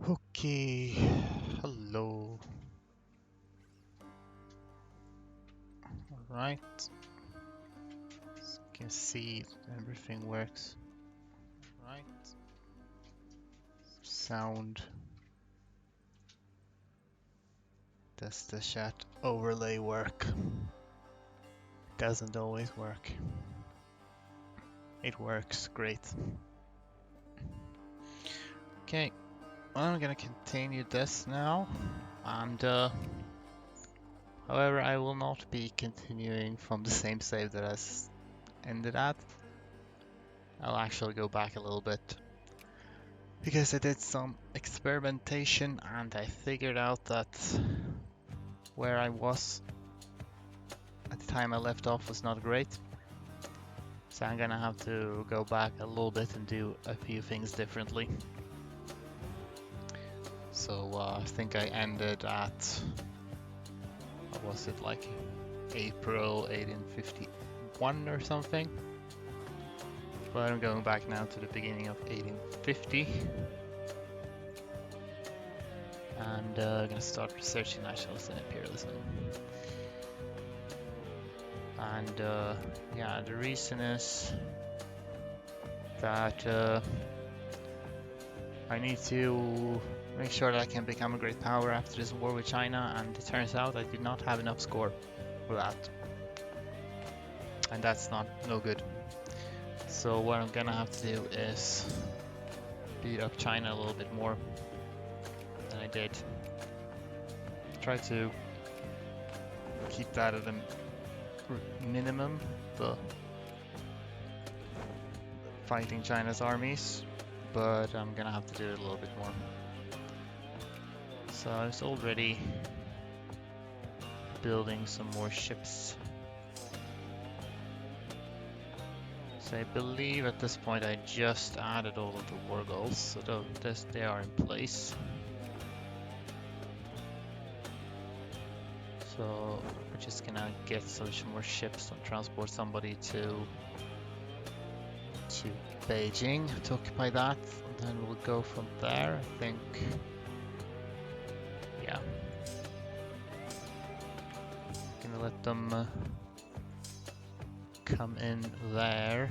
Okay, hello. Alright, as you can see everything works. Right, sound. Does the chat overlay work? Doesn't always work. It works great. Okay, well, I'm gonna continue this now, and however, I will not be continuing from the same save that I ended at. I'll actually go back a little bit because I did some experimentation and I figured out that where I was at the time I left off was not great. So I'm gonna have to go back a little bit and do a few things differently. So I think I ended at, what was it, like April 1851 or something? But I'm going back now to the beginning of 1850. And I'm gonna start researching nationalism and imperialism. And yeah, the reason is that I need to make sure that I can become a great power after this war with China, and it turns out I did not have enough score for that. And that's no good. So what I'm gonna have to do is beat up China a little bit more than I did. Try to keep that at a minimum, the fighting China's armies, but I'm gonna have to do it a little bit more. So I was already building some more ships. So I believe at this point I just added all of the war goals, so they are in place. So we're just gonna get some more ships and transport somebody to Beijing to occupy that, and then we'll go from there, I think. Yeah. Gonna let them come in there.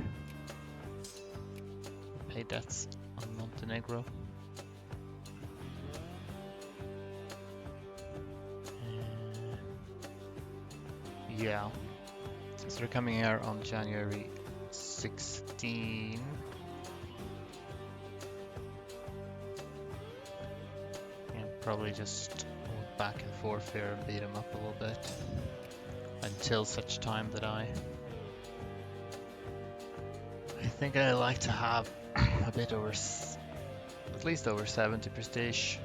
Pay debts on Montenegro. Yeah. So they're coming here on January 16. And probably just move back and forth here and beat them up a little bit until such time that I think I like to have a bit over, at least over 70 prestige.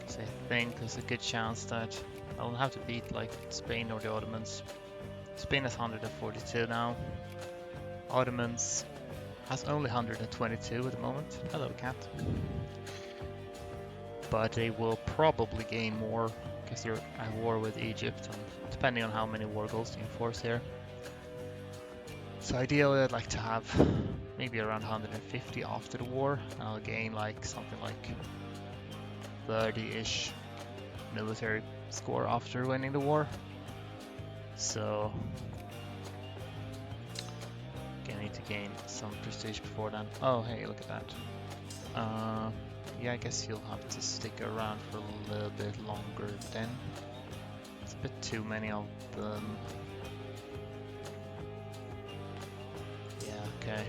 So I think there's a good chance that I'll have to beat like Spain or the Ottomans. Spain has 142 now. Ottomans has only 122 at the moment. Hello, cat. But they will probably gain more because they're at war with Egypt, and depending on how many war goals you enforce here. So ideally I'd like to have maybe around 150 after the war, and I'll gain like something like 30-ish military score after winning the war. So I need to gain some prestige before then. Oh hey, look at that. Yeah, I guess you'll have to stick around for a little bit longer then. It's a bit too many of them. Yeah, okay.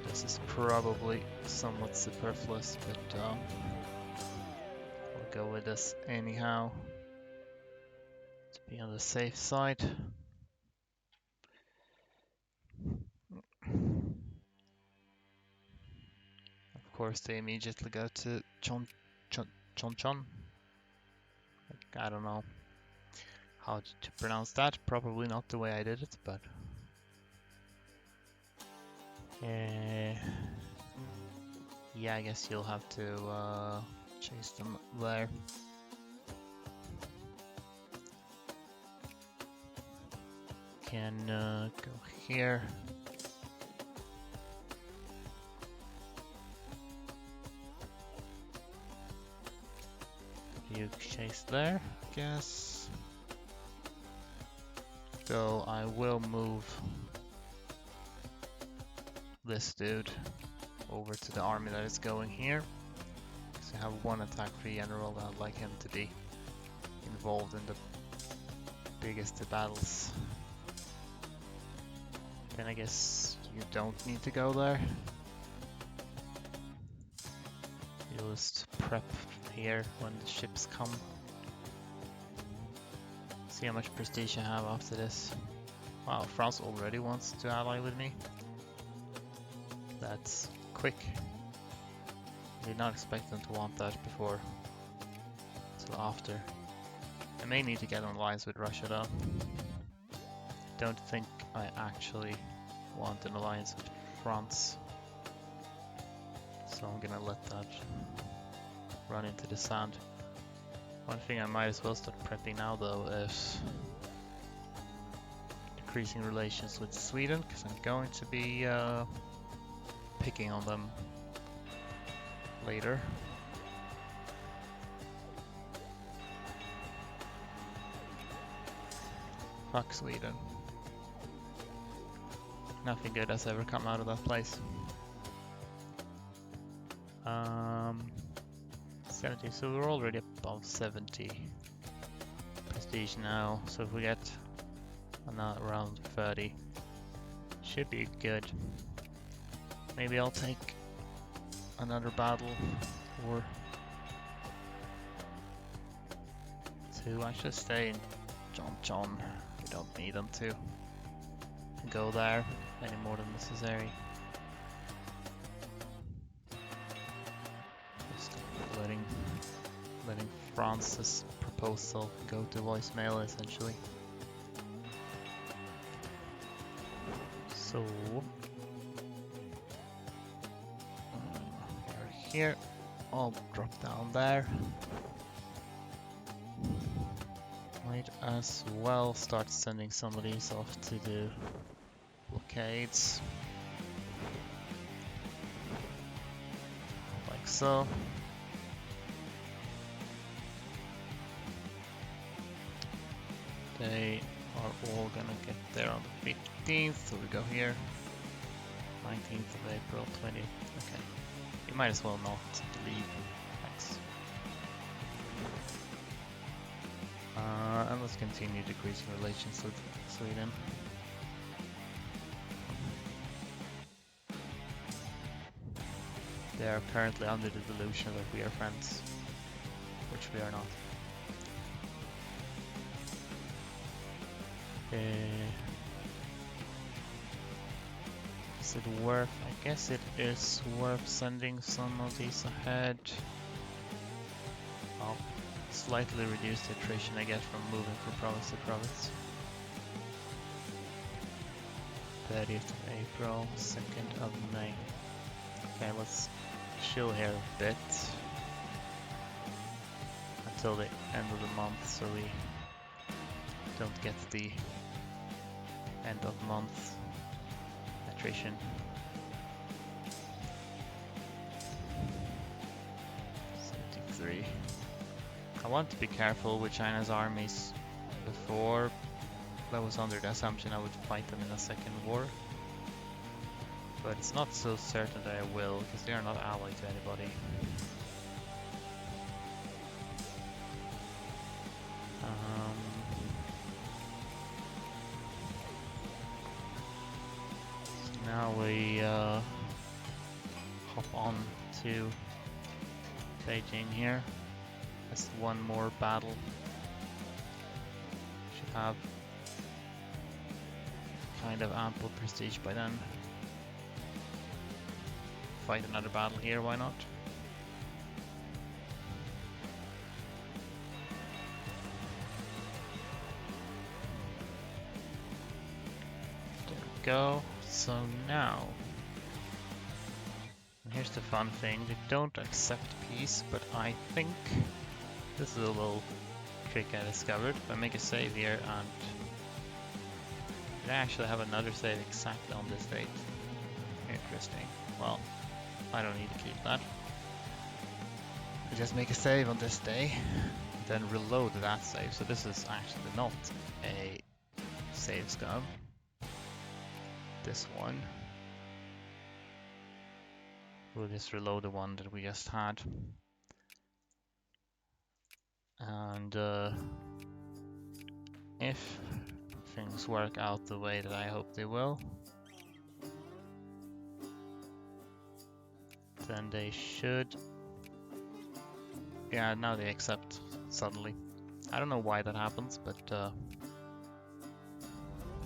This is probably somewhat superfluous, but we'll go with this anyhow to be on the safe side. Of course, they immediately go to Chon. I don't know how to pronounce that. Probably not the way I did it, but yeah, I guess you'll have to chase them there. Can go here. You chase there, guess. Though I will move this dude over to the army that is going here. Because I have one attack-free general and I'd like him to be involved in the biggest of battles. Then I guess you don't need to go there. You'll just prep here when the ships come. See how much prestige I have after this. Wow, France already wants to ally with me. That's quick. I did not expect them to want that before. Till after. I may need to get on alliance with Russia though. Don't think I actually want an alliance with France. So I'm gonna let that run into the sand. One thing I might as well start prepping now though is decreasing relations with Sweden, because I'm going to be picking on them later. Fuck Sweden. Nothing good has ever come out of that place. 70, so we're already above 70 prestige now, so if we get around 30, should be good. Maybe I'll take another battle or two. I should stay in John. We don't need them to go there any more than necessary. Just letting France's proposal go to voicemail essentially. So we're here. I'll drop down there. Might as well start sending some of these off to do blockades. Like so. They are all gonna get there on the 15th, so we go here. 19th of April, 20th. Okay. You might as well not leave. Thanks. And let's continue decreasing relations with Sweden. They are currently under the delusion that we are friends, which we are not. Is it worth? I guess it is worth sending some of these ahead. I'll slightly reduce the attrition I get from moving from province to province. 30th of April, 2nd of May. Okay, let's chill here a bit until the end of the month, so we don't get the end of month attrition. 73. I want to be careful with China's armies. Before, I was under the assumption I would fight them in a second war. But it's not so certain that I will, because they are not allied to anybody. So now we hop on to Beijing here. Just one more battle. Should have kind of ample prestige by then. Fight another battle here, why not? There we go. So now, and here's the fun thing, they don't accept peace, but I think this is a little trick I discovered. If I make a save here and I actually have another save exactly on this date. Interesting. Well, I don't need to keep that. I just make a save on this day, then reload that save. So this is actually not a save scum. This one. We'll just reload the one that we just had. And if things work out the way that I hope they will, then they should... Yeah, now they accept suddenly. I don't know why that happens, but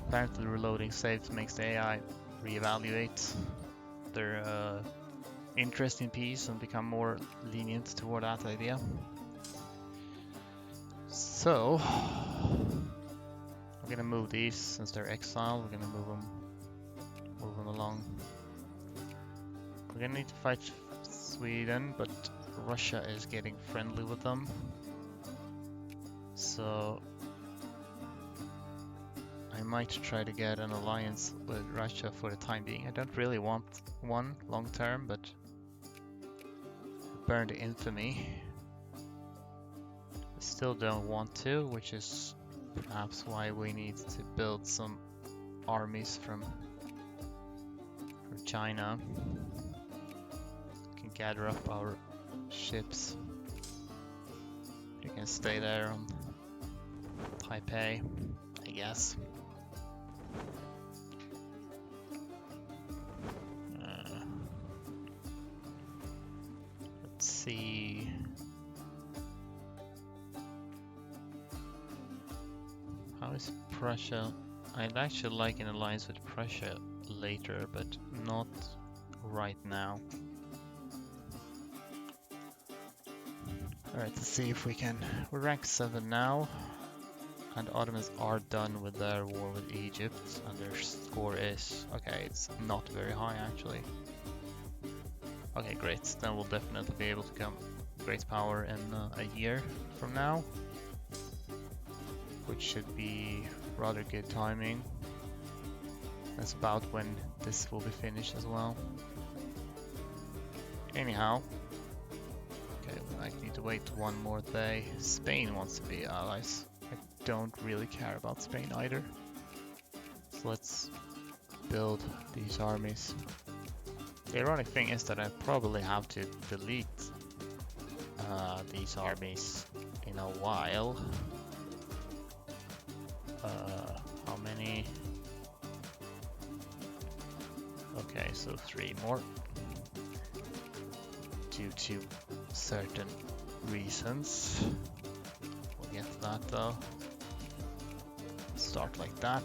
apparently reloading saves makes the AI reevaluate their interest in peace and become more lenient toward that idea. So, we're gonna move these since they're exiled. We're gonna move them along. We're gonna need to fight Sweden, but Russia is getting friendly with them. So I might try to get an alliance with Russia for the time being. I don't really want one long term, but burn the infamy. I still don't want to, which is perhaps why we need to build some armies from China. We can gather up our ships. You can stay there on Taipei, I guess. Let's see. How is Prussia? I'd actually like an alliance with Prussia later, but not right now. Alright, let's see if we can... We're rank 7 now, and the Ottomans are done with their war with Egypt, and their score is... Okay, it's not very high actually. Okay, great. Then we'll definitely be able to become great power in a year from now, which should be rather good timing. That's about when this will be finished as well. Anyhow, okay, I need to wait one more day. Spain wants to be allies. I don't really care about Spain either. So let's build these armies. The ironic thing is that I probably have to delete these armies in a while. How many? Okay, so 3 more. Due to certain reasons. We'll get to that though. Start like that.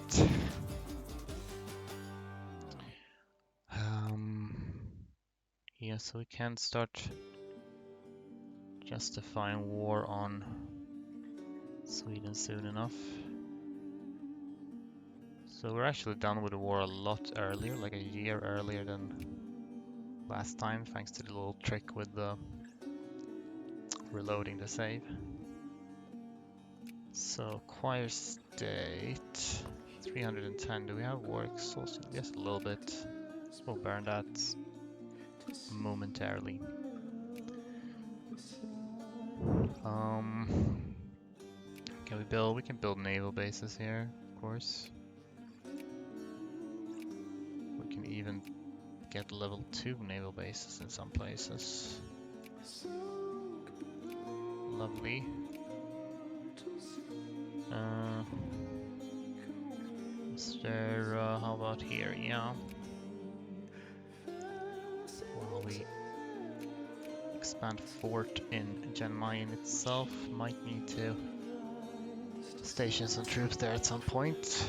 Yeah, so we can start justifying war on Sweden soon enough. So we're actually done with the war a lot earlier, like a year earlier than last time, thanks to the little trick with the reloading the save. So choir state 310. Do we have war exhaustion? Yes, a little bit. We'll burn that momentarily. Can we build? We can build naval bases here, of course. We can even get level 2 naval bases in some places. Lovely. Is there, how about here? Yeah. While we expand fort in Mayen itself, might need to station some troops there at some point.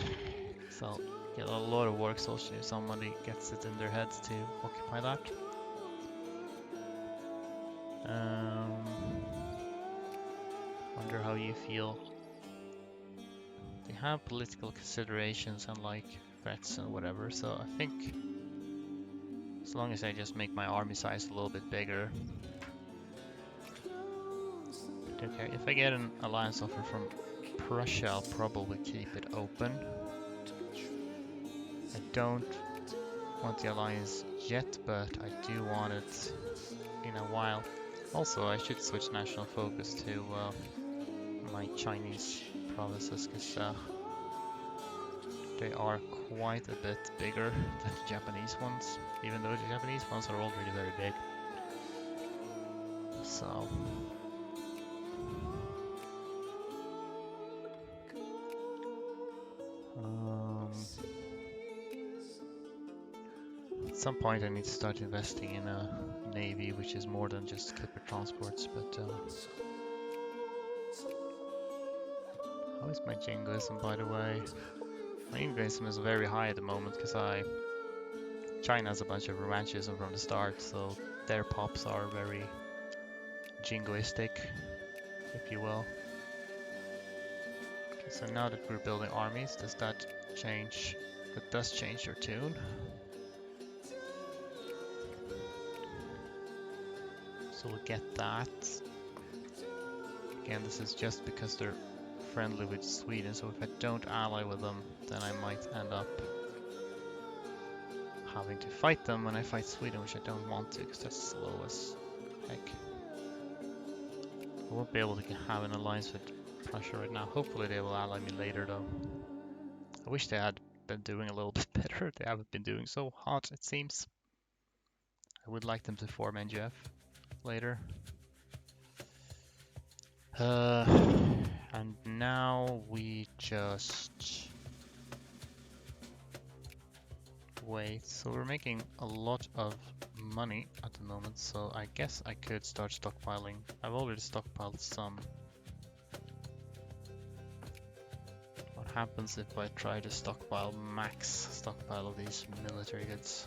So get a lot of work exhaustion if somebody gets it in their heads to occupy that. Wonder how you feel. They have political considerations and like threats and whatever, so I think as long as I just make my army size a little bit bigger. Okay, if I get an alliance offer from Prussia, I'll probably keep it open. I don't want the alliance yet, but I do want it in a while. Also, I should switch national focus to my Chinese provinces, because they are quite a bit bigger than the Japanese ones, even though the Japanese ones are already very big. So, at some point I need to start investing in a navy, which is more than just clipper transports, but how is my jingoism, by the way? My jingoism is very high at the moment, because China has a bunch of revanchism from the start, so their pops are very jingoistic, if you will. Okay, so now that we're building armies, does that change? That does change your tune. So we'll get that. Again, this is just because they're friendly with Sweden, so if I don't ally with them, then I might end up having to fight them when I fight Sweden, which I don't want to, because that's slow as heck. I won't be able to have an alliance with Prussia right now. Hopefully they will ally me later, though. I wish they had been doing a little bit better. They haven't been doing so hot, it seems. I would like them to form NGF later. And now we just wait. So we're making a lot of money at the moment, so I guess I could start stockpiling. I've already stockpiled some. What happens if I try to max stockpile of these military goods?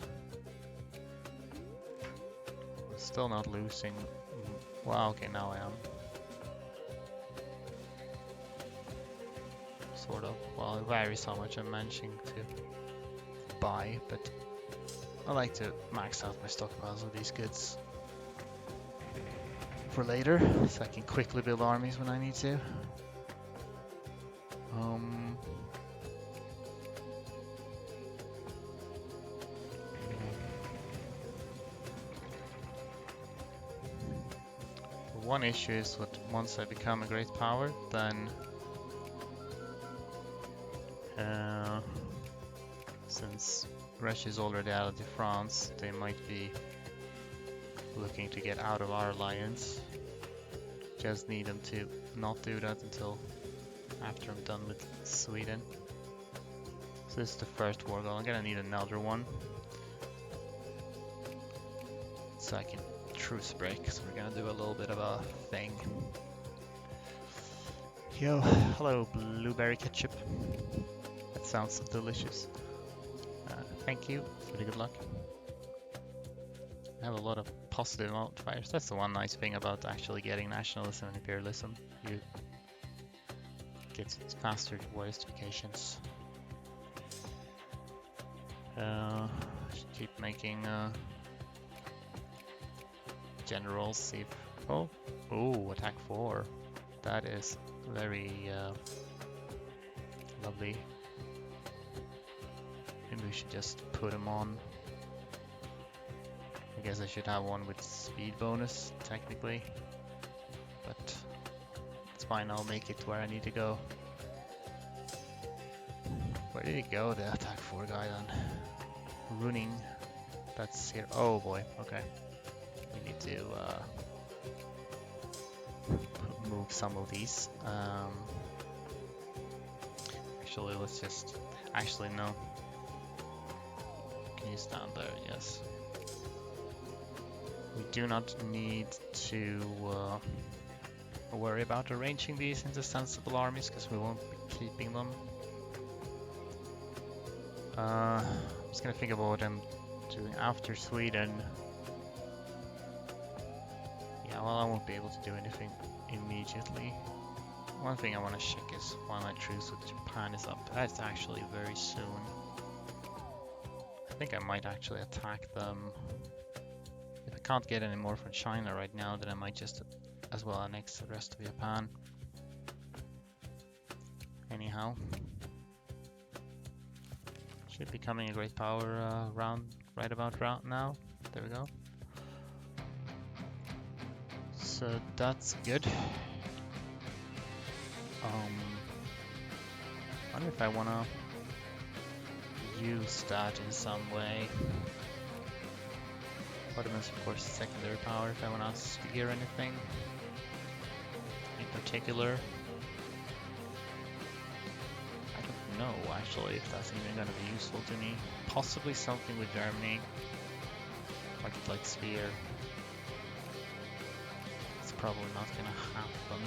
I'm still not losing. Well, okay, now I am. Sort of. Well, it varies how much I'm managing to buy, but I like to max out my stockpiles of these goods for later, so I can quickly build armies when I need to. One issue is that once I become a great power, then since Russia is already out of France, they might be looking to get out of our alliance. Just need them to not do that until after I'm done with Sweden. So this is the first war goal. I'm gonna need another one, so I can truce break. So we're gonna do a little bit of a thing. Yo, hello blueberry ketchup. That sounds delicious. Thank you. Really good luck. I have a lot of positive modifiers. That's the one nice thing about actually getting nationalism and imperialism. You get faster war justifications. Should keep making generals. See if oh, attack 4. That is very lovely. Maybe we should just put them on. I guess I should have one with speed bonus, technically. But it's fine, I'll make it to where I need to go. Where did he go, the attack 4 guy then? Running. That's here. Oh boy, okay. We need to move some of these. Actually, let's just... Actually, no. Can you stand there? Yes. We do not need to worry about arranging these into sensible armies, because we won't be keeping them. I'm just gonna think about what I'm doing after Sweden. Yeah, well, I won't be able to do anything immediately. One thing I want to check is when my truce with Japan is up. That's actually very soon. I think I might actually attack them. If I can't get any more from China right now, then I might just as well annex the rest of Japan. Anyhow. Should be becoming a great power right about now. There we go. So that's good. I wonder if I wanna use that in some way. Ottomans, of course, secondary power if I wanna steer anything in particular. I don't know actually if that's even gonna be useful to me. Possibly something with Germany. If I could like sphere. It's probably not gonna happen.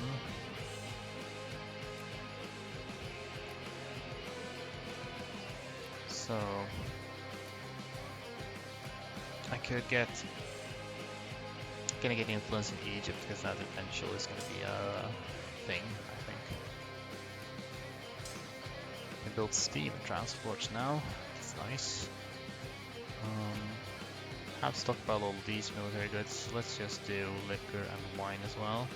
So I could gonna get influence in Egypt because that eventually is gonna be a thing, I think. I built steam transports now. That's nice. Have stockpile all these military goods. Let's just do liquor and wine as well.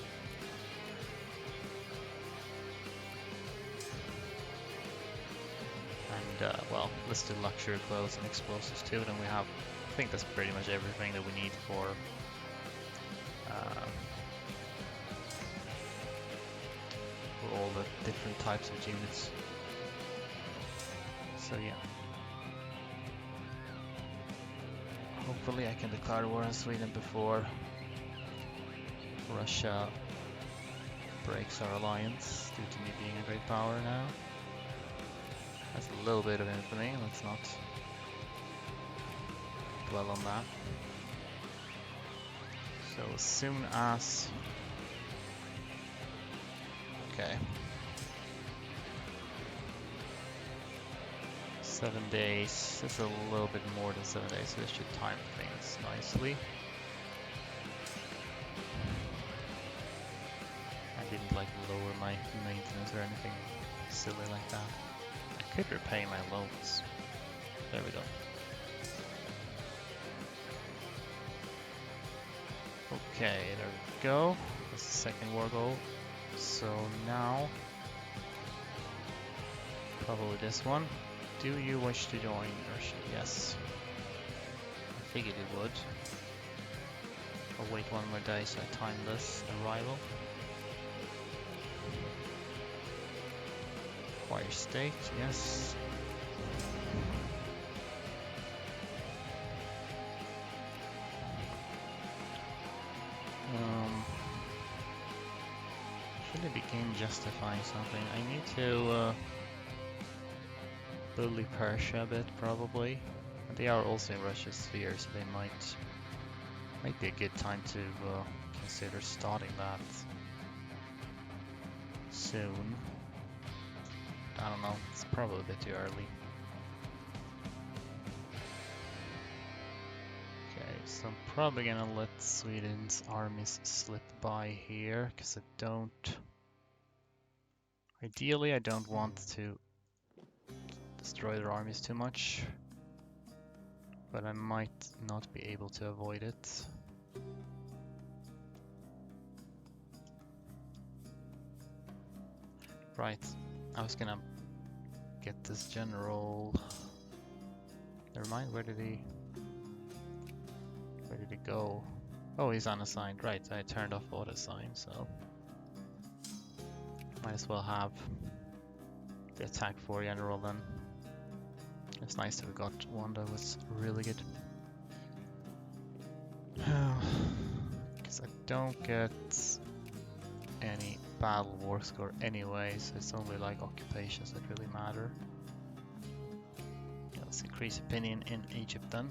And well, let's do luxury clothes and explosives too. Then we have, I think that's pretty much everything that we need for all the different types of units. So yeah. Hopefully I can declare war on Sweden before Russia breaks our alliance due to me being a great power now. That's a little bit of infamy, let's not dwell on that. So as soon as... Okay. 7 days, that's a little bit more than 7 days, so this should time things nicely. I didn't like lower my maintenance or anything silly like that. I could repay my loans. There we go. Okay, there we go. That's the second war goal. So now, probably this one. Do you wish to join Russia? Yes. I figured you would. I'll wait one more day so I time this arrival. Acquire state, yes. Should I begin justifying something? I need to bully Persia a bit, probably. And they are also in Russia's sphere, so they might be a good time to consider starting that soon. I don't know, it's probably a bit too early. Okay, so I'm probably gonna let Sweden's armies slip by here, because ideally I don't want to destroy their armies too much, but I might not be able to avoid it. Right, I was gonna get this general. Never mind, where did he go? Oh, he's unassigned. Right, I turned off auto assign, so might as well have the attack for general then. It's nice that we got one that was really good. Because I don't get any battle war score anyway, so it's only like occupations that really matter. Yeah, let's increase opinion in Egypt then.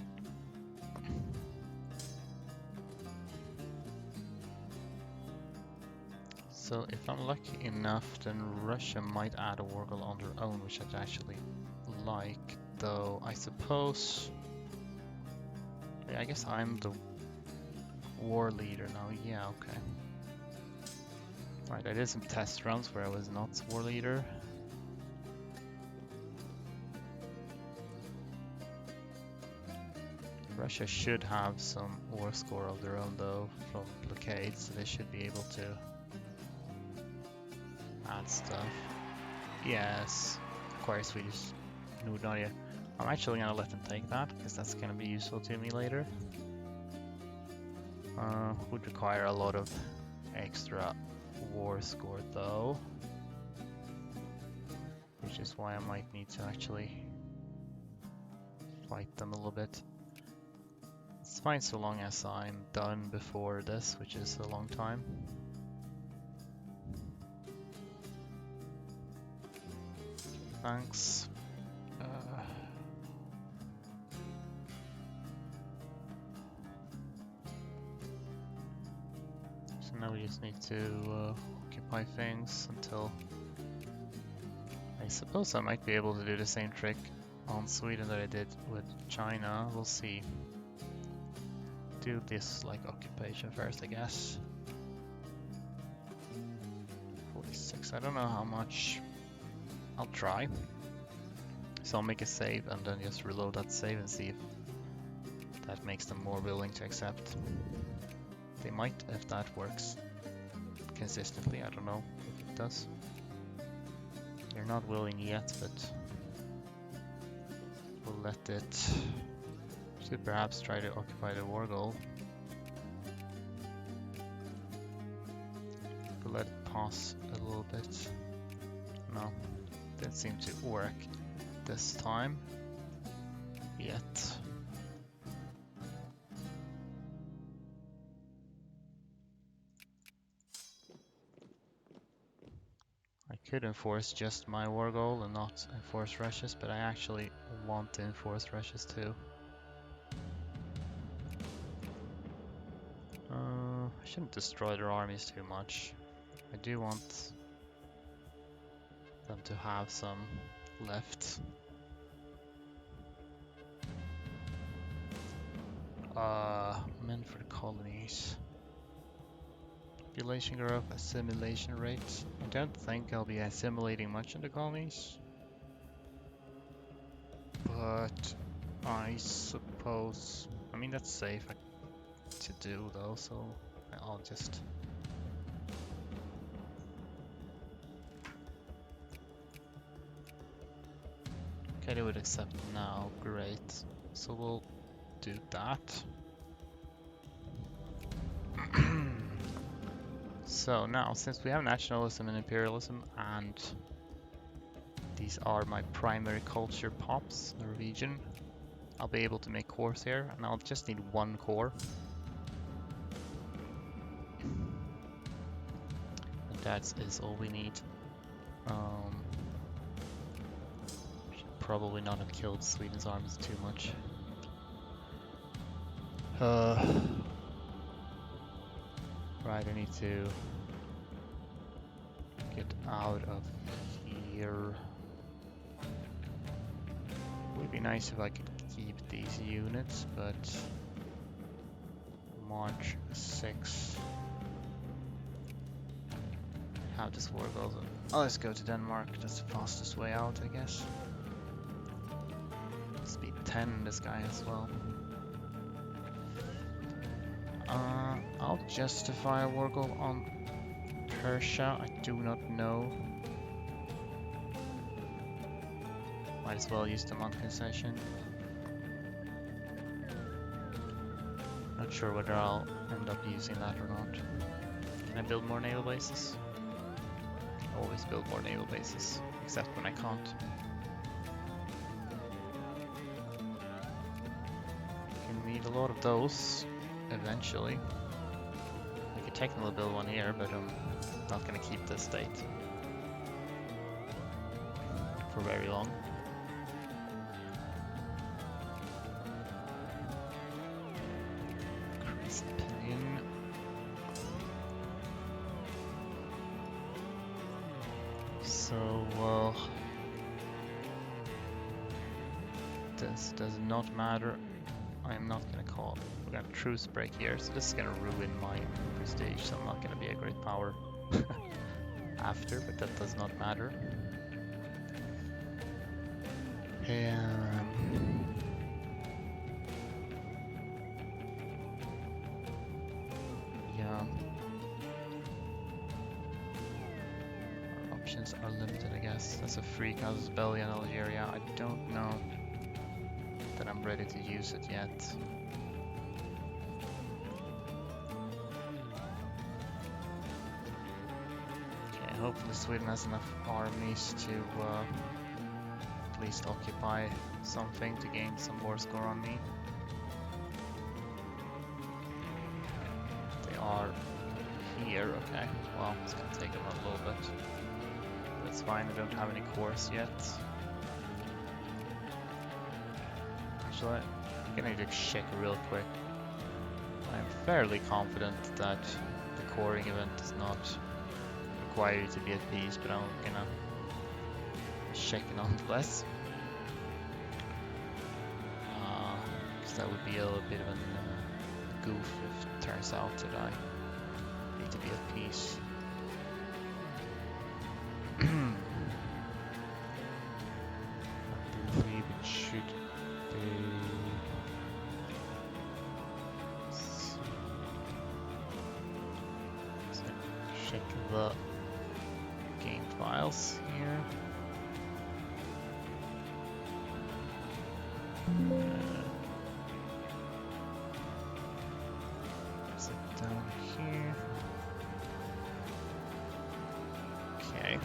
So if I'm lucky enough, then Russia might add a war goal on their own, which I'd actually like, though I suppose... Yeah, I guess I'm the war leader now, yeah, okay. Right, I did some test runs where I was not war leader. Russia should have some war score of their own though, from blockade, so they should be able to add stuff. Yes, acquire Swedish Nordnorge. I'm actually gonna let them take that, because that's gonna be useful to me later. Would require a lot of extra war score though, which is why I might need to actually fight them a little bit. It's fine so long as I'm done before this, which is a long time. Thanks. So now we just need to occupy things until... I suppose I might be able to do the same trick on Sweden that I did with China. We'll see. Do this like occupation first, I guess. 46. I don't know how much. I'll try. So I'll make a save and then just reload that save and see if that makes them more willing to accept. They might if that works consistently. I don't know if it does. They're not willing yet, but we'll let it. Should perhaps try to occupy the war goal. We'll let it pass a little bit. No, didn't seem to work this time yet. I could enforce just my war goal and not enforce Russia's, but I actually want to enforce Russia's too. I shouldn't destroy their armies too much. I do want them to have some left. Men for the colonies. Population growth, assimilation rates. I don't think I'll be assimilating much in the colonies. But I suppose... I mean, that's safe to do though, so I'll just... Okay, they would accept now, great. So we'll do that. So now, since we have nationalism and imperialism, and these are my primary culture pops, Norwegian, I'll be able to make cores here, and I'll just need one core. And that is all we need. Should probably not have killed Sweden's armies too much. Right, I need to get out of here. It would be nice if I could keep these units, but March 6. How does war go? Oh, let's go to Denmark. That's the fastest way out, I guess. Speed 10 in this guy as well. I'll justify a war goal on Persia. I do not know. Might as well use them on concession. Not sure whether I'll end up using that or not. Can I build more naval bases? I always build more naval bases, except when I can't. Can need a lot of those eventually. I could technically build one here, but I'm not gonna keep this state for very long. Crispin. So, well, this does not matter. I'm not gonna call. We're gonna truce break here, so this is gonna ruin my prestige, so I'm not gonna be a great power after, but that does not matter. Yeah. Our options are limited, I guess. That's a free casus belli in Algeria. I don't know that I'm ready to use it yet. Okay, hopefully Sweden has enough armies to at least occupy something to gain some war score on me. They are here, okay. Well, it's gonna take them a little bit. That's fine, I don't have any cores yet. Actually, I'm gonna need to check real quick. I'm fairly confident that the coring event does not require you to be at peace, but I'm gonna check it nonetheless. Because that would be a little bit of a goof if it turns out that I need to be at peace. I believe it should be. So check the game files here. Is it down here? Okay.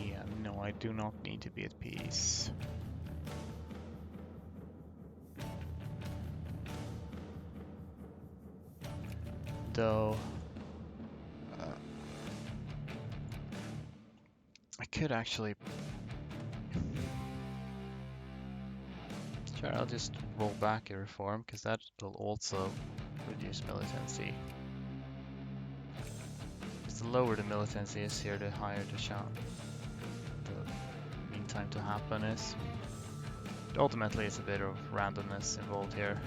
Yeah, no, I do not need to be at peace. Though I could actually. Sure, I'll just roll back a reform because that will also reduce militancy. Because the lower the militancy is here, the higher the chance, the mean time to happen is. But ultimately, it's a bit of randomness involved here.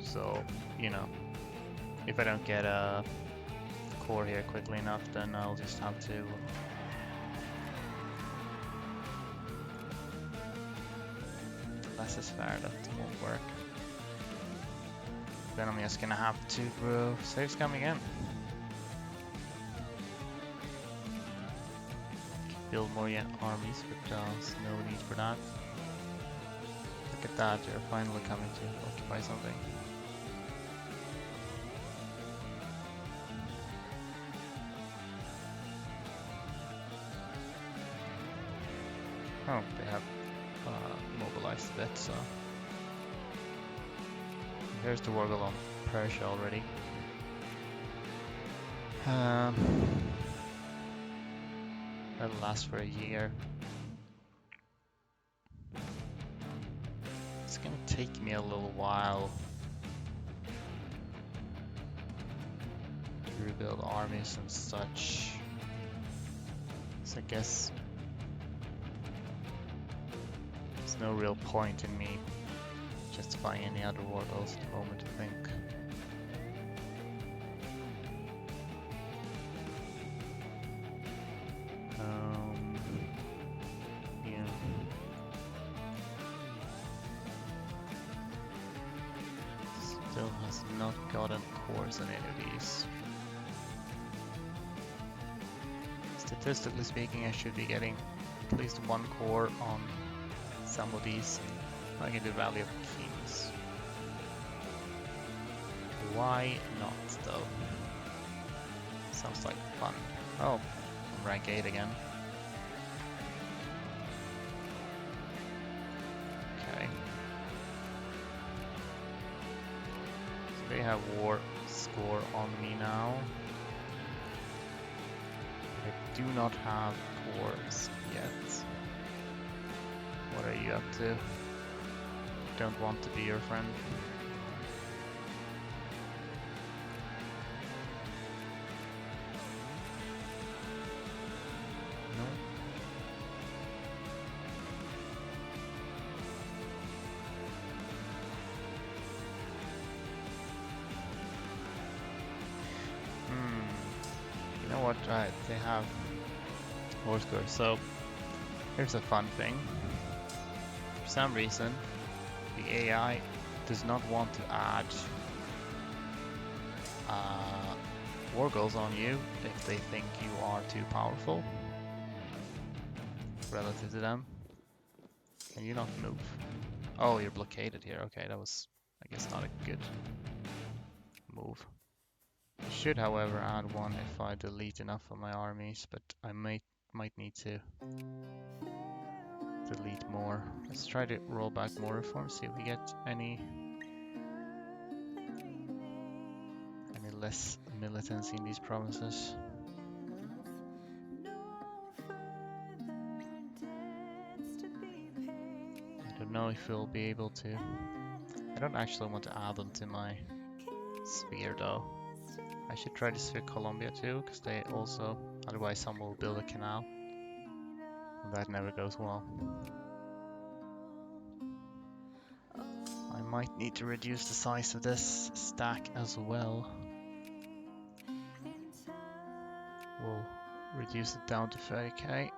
So, you know, if I don't get a core here quickly enough, then I'll just have to less is fair, that won't work. Then I'm just gonna have to saves coming in. Build more armies, but there's no need for that. Look at that, you're finally coming to occupy something. Oh, they have mobilized a bit, so here's the war goal on Persia already. That'll last for a year. It's gonna take me a little while to rebuild armies and such. So I guess there's no real point in me justifying any other war goals at the moment, I think. Yeah. Still has not gotten cores on any of these. Statistically speaking, I should be getting at least one core on some of these, and I get the Valley of Kings. Why not, though? Sounds like fun. Oh, I'm rank 8 again. Okay. So they have war score on me now. I do not have cores yet. What are you up to? Don't want to be your friend. No. You know what? Right, they have war score. So here's a fun thing. For some reason, the AI does not want to add war goals on you if they think you are too powerful. relative to them. Can you not move? Oh, you're blockaded here. Okay, that was, I guess, not a good move. I should, however, add one if I delete enough of my armies, but I might need to delete more. Let's try to roll back more reforms, see if we get any less militancy in these provinces. I don't know if we'll be able to. I don't actually want to add them to my sphere though. I should try to sphere Colombia too, because they also, otherwise someone will build a canal. And that never goes well. I might need to reduce the size of this stack as well. We'll reduce it down to 30k.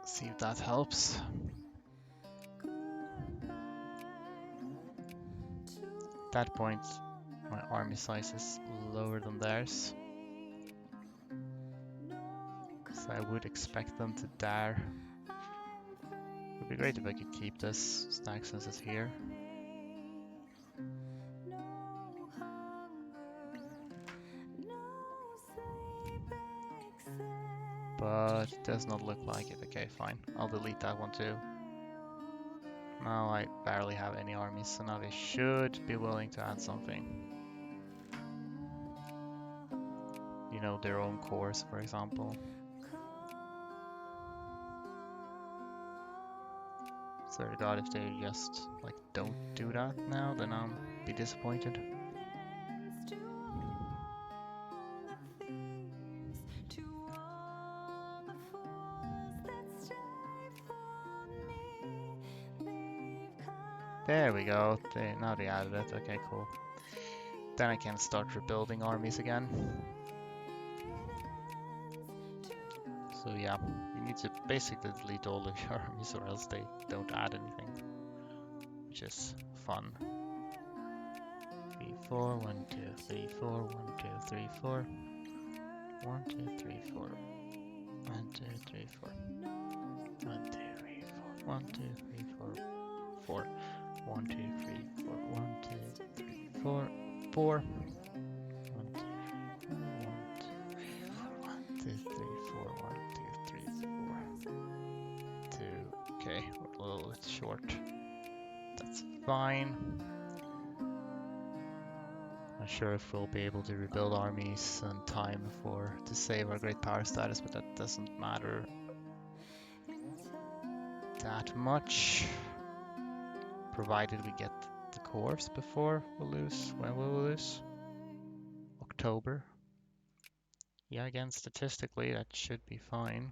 See if that helps. At that point, my army size is lower than theirs. So I would expect them to dare. It would be great if I could keep this stack since it's here. But it does not look like it. Okay, fine. I'll delete that one too. Now I barely have any armies, so now they should be willing to add something. You know, their own cores, for example. Swear to God, if they just like don't do that now, then I'll be disappointed. There we go. Now they added it. Okay, cool. Then I can start rebuilding armies again. So yeah, you need to basically delete all of your armies or else they don't add anything. Which is fun. 3, 4, 1, 2, 3, 4, 1, 2, 3, 4. 1, 2, 3, 4. 1, 2, 3, 4. 1, 2, 3, 4. 1, 2, 3, 4. 4. 1, 2, 3, 4. 1, 2, 3, 4. 4. 1, 2, 1, 2, 3, 4. 1, 2, 3, 4. 2. Okay, we're a little bit short. That's fine. Not sure if we'll be able to rebuild armies in time to save our great power status, but that doesn't matter that much. Provided we get the cores before we lose. When will we lose? October. Yeah, again, statistically that should be fine.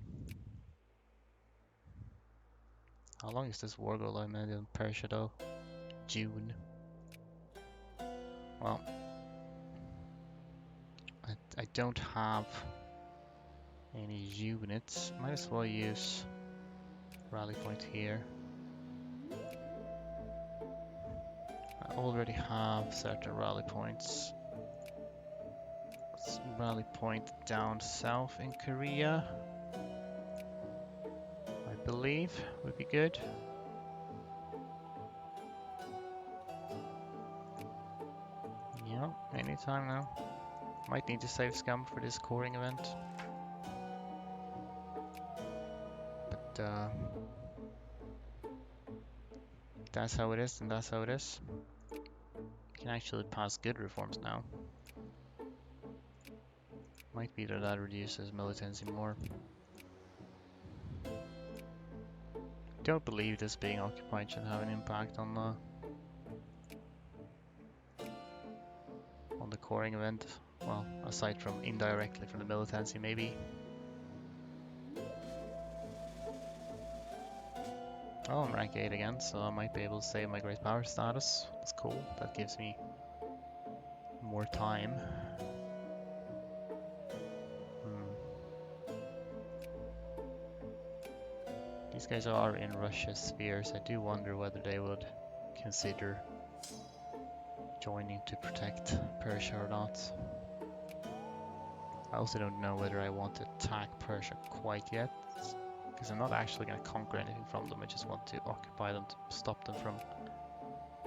How long is this war goal I made in Persia though? June. Well, I don't have any units. Might as well use rally point here. I already have certain rally points. Let's rally point down south in Korea. I believe would be good. Yeah, anytime now. Might need to save scum for this coring event. But that's how it is, and that's how it is. Can actually pass good reforms now. Might be that reduces militancy more. Don't believe this being occupied should have an impact on the coring event. Well, aside from indirectly from the militancy, maybe. Oh, I'm rank 8 again, so I might be able to save my great power status. That's cool. That gives me more time. These guys are in Russia's spheres. I do wonder whether they would consider joining to protect Persia or not. I also don't know whether I want to attack Persia quite yet, Because I'm not actually going to conquer anything from them, I just want to occupy them to stop them from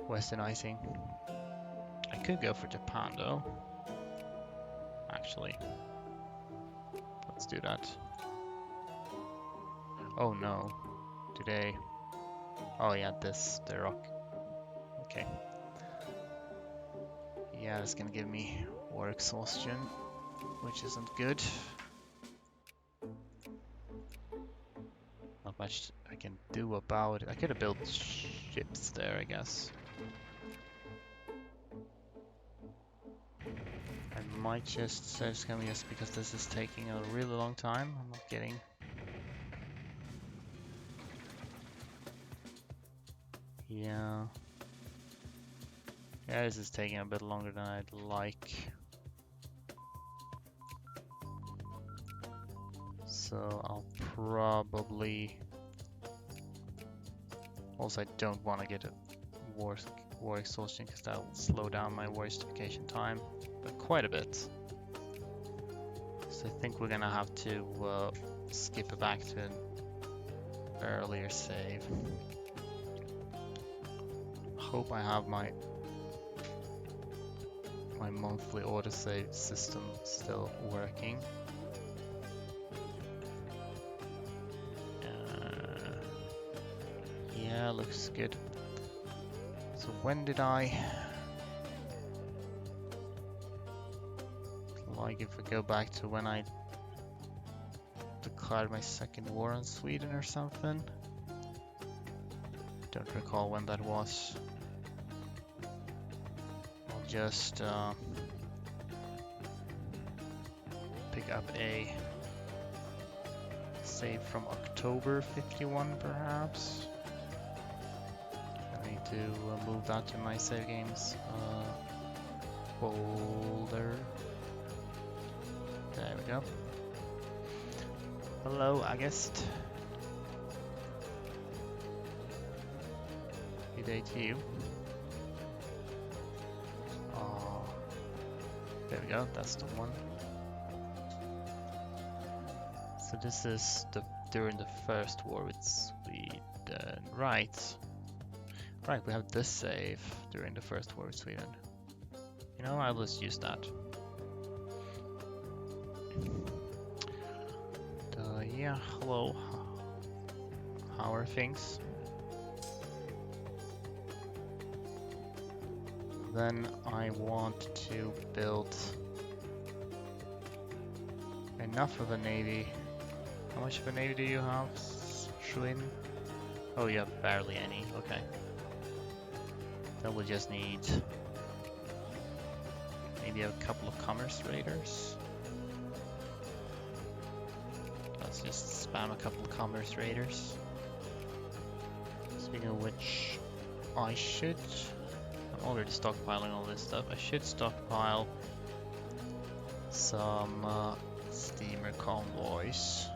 westernizing. I could go for Japan though. Actually. Let's do that. Oh no. Do they... Oh yeah, the rock. Okay. Yeah, it's gonna give me war exhaustion, which isn't good. Not much I can do about it. I could have built ships there, I guess. I might just say it's gonna be just because this is taking a really long time. I'm not getting... Yeah. Yeah, this is taking a bit longer than I'd like. So I'll probably... Also, I don't want to get a war exhaustion because that will slow down my war justification time, but quite a bit. So I think we're gonna have to skip it back to an earlier save. Hope I have my monthly autosave system still working. Yeah, looks good. So when did I... Like if we go back to when I declared my second war on Sweden or something. Don't recall when that was. I'll just pick up a save from October 51 perhaps. I need to move that to my save games folder. There we go. Hello, August. Good day to you. There we go, that's the one. So this is during the first war with Sweden, right? Right, we have this save during the first war with Sweden. You know, I'll just use that. Yeah, hello. How are things? Then I want to build enough of a navy. How much of a navy do you have, Schwinn? Oh, you have barely any. Okay. Then we'll just need maybe a couple of commerce raiders. Let's just spam a couple of commerce raiders. Speaking of which, I should... I'm already stockpiling all this stuff. I should stockpile some steamer convoys.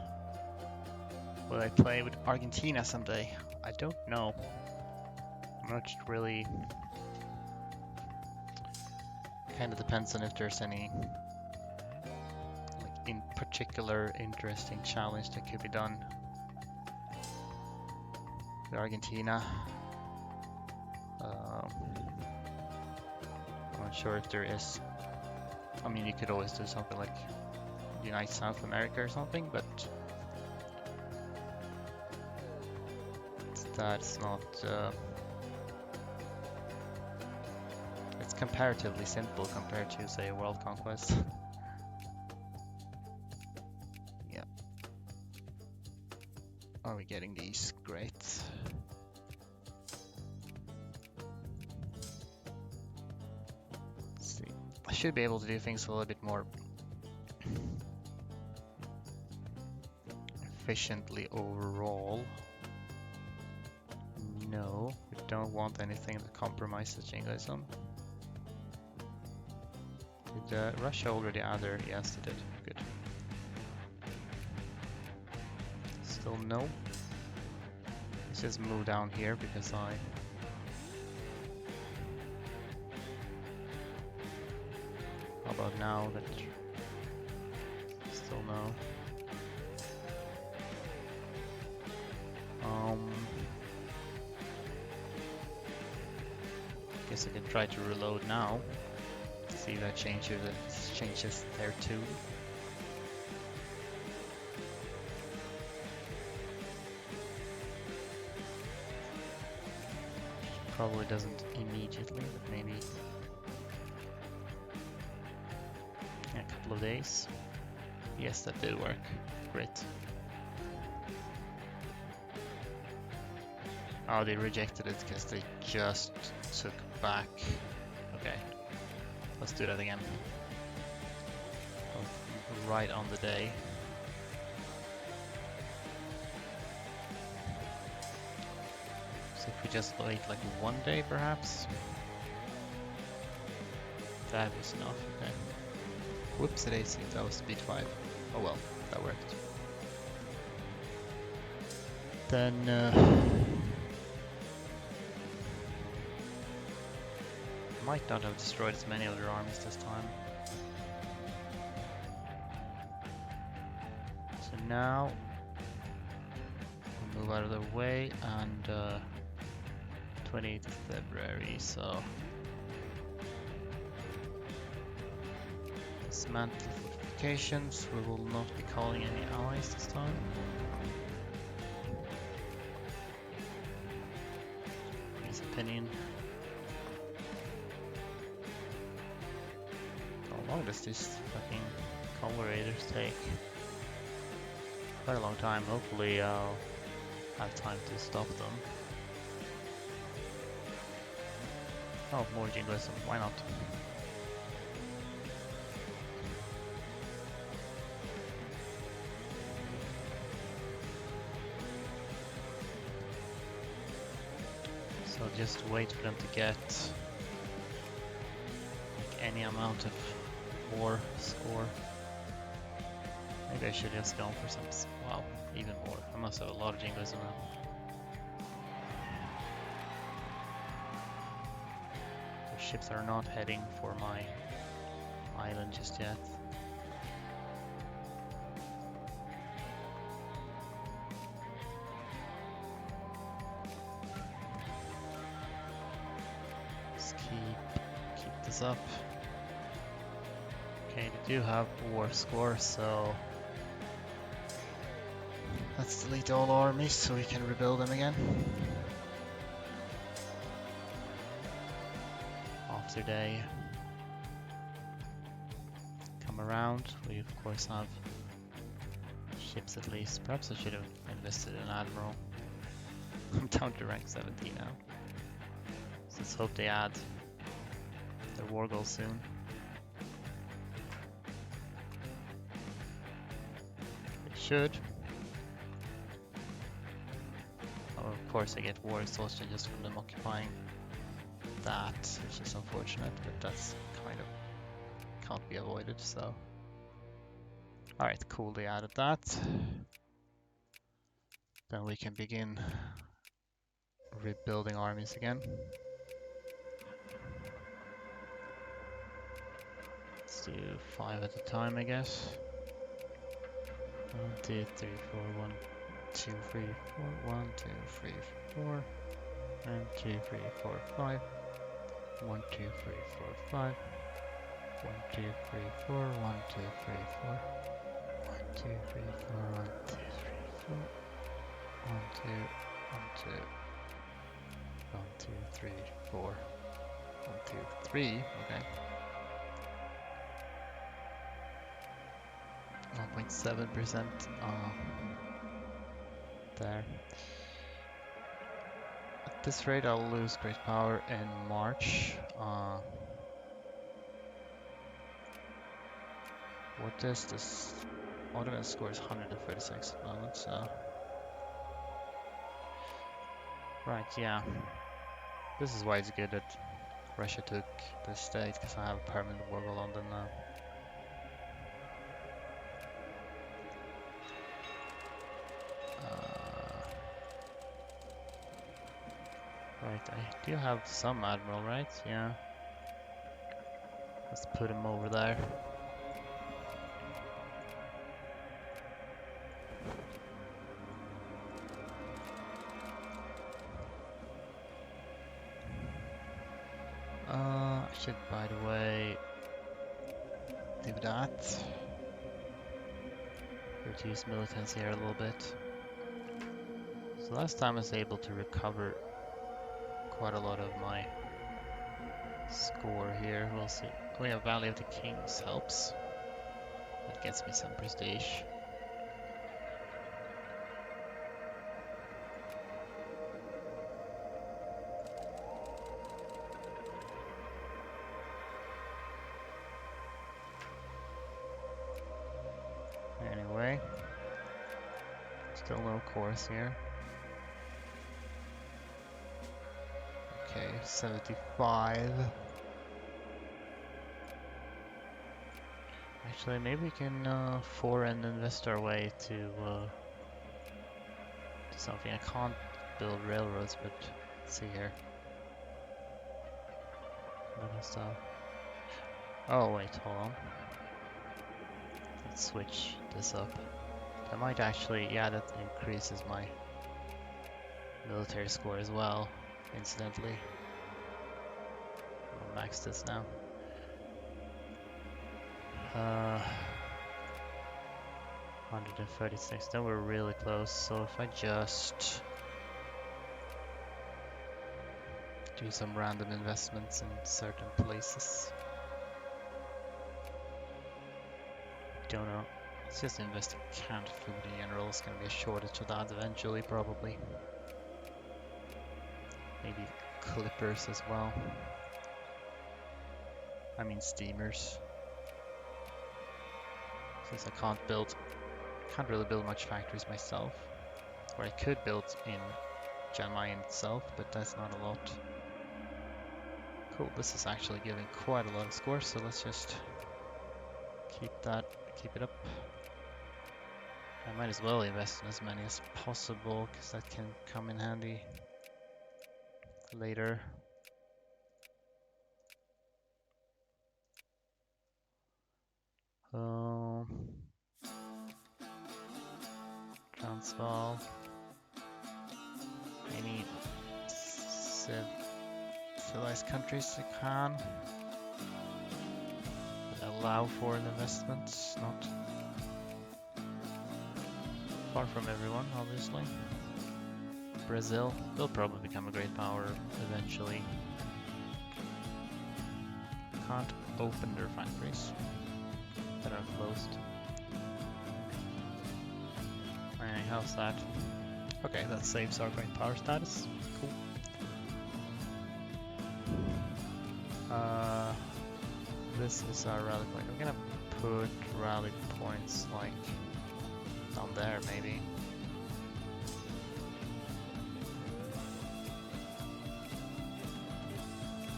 Will I play with Argentina someday? I don't know. I'm not really... Kind of depends on if there's any like in particular interesting challenge that could be done with Argentina. I'm not sure if there is. I mean, you could always do something like Unite South America or something, but that's not. It's comparatively simple compared to, say, World Conquest. Yeah. Are we getting these? Great. Let's see. I should be able to do things a little bit more efficiently overall. No, we don't want anything that compromises jingoism. Did Russia already add their... Yes, they did. Good. Still no. Let's just move down here because I... How about now that... Still no. guess I can try to reload now. See if that changes there too. Probably doesn't immediately, but maybe in a couple of days. Yes, that did work. Great. Oh, they rejected it because they just took back. Okay, let's do that again. Right on the day. So if we just wait like 1 day perhaps? That was enough, okay. Whoops, it AC, that was speed 5. Oh well, that worked. Then might not have destroyed as many of their armies this time. So now we'll move out of their way, and 28th of February, so dismantle fortifications. We will not be calling any allies this time. His opinion. How long does this fucking Conquest raiders take? Quite a long time. Hopefully I'll have time to stop them. Oh, more jingoism. Why not? So just wait for them to get like any amount of war score. Maybe I should just go for some. Wow, even more. I must have a lot of jingoism now. The ships are not heading for my island just yet. Just keep this up. Okay, they do have war score, so let's delete all armies so we can rebuild them again. After they come around, we of course have ships at least. Perhaps I should have invested in Admiral. I'm down to rank 17 now. So let's hope they add their war goal soon. It should. Oh, of course I get war exhaustion just from them occupying that, which is unfortunate, but that's kind of can't be avoided, so. Alright, cool, they added that. Then we can begin rebuilding armies again. Let's do 5 at a time, I guess. 1, 2, 3, 4, 1, 2, 3, 4, 1, 2, 3, 4, 1, 2, 3, 4, 5, 1, 2, 3, 4, 5, 1, 2, 3, 4, 1, 2, 3, 4, 1, 2, 3, 4, 1, 2, 3, 4, 1, 2, 1, 2, 1, 2, 3, 4, 1, 2, 3, okay. 1.7% there. At this rate I'll lose great power in March. What is this? Ottoman score is 136 at the moment, so. Right, yeah. This is why it's good that Russia took the state, because I have a permanent war goal on them now. Right, I do have some admiral, right? Yeah. Let's put him over there. should, by the way, do that. Reduce militants here a little bit. So last time I was able to recover quite a lot of my score here. We'll see. Oh yeah, Valley of the Kings helps. That gets me some prestige. Anyway, still no course here. Okay, 75. Actually, maybe we can foreign invest our way to something. I can't build railroads, but let's see here. Oh wait, hold on. Let's switch this up. That might actually, yeah, that increases my military score as well, incidentally. I'll max this now. 136, then we're really close. So if I just do some random investments in certain places. Don't know. Let's just invest in canned food in general. It's gonna be a shortage of that eventually, probably. Maybe clippers as well. I mean steamers. Since I can't really build much factories myself. Or I could build in Mayen itself, but that's not a lot. Cool, this is actually giving quite a lot of scores, so let's just keep it up. I might as well invest in as many as possible, because that can come in handy later. Transvaal. Any civilized countries that can allow foreign investments, not far from everyone, obviously. Brazil will probably become a great power eventually. Can't open their factories that are closed. How's that? Okay, that saves our great power status. Cool. This is our rally point. We're gonna put rally points like down there, maybe.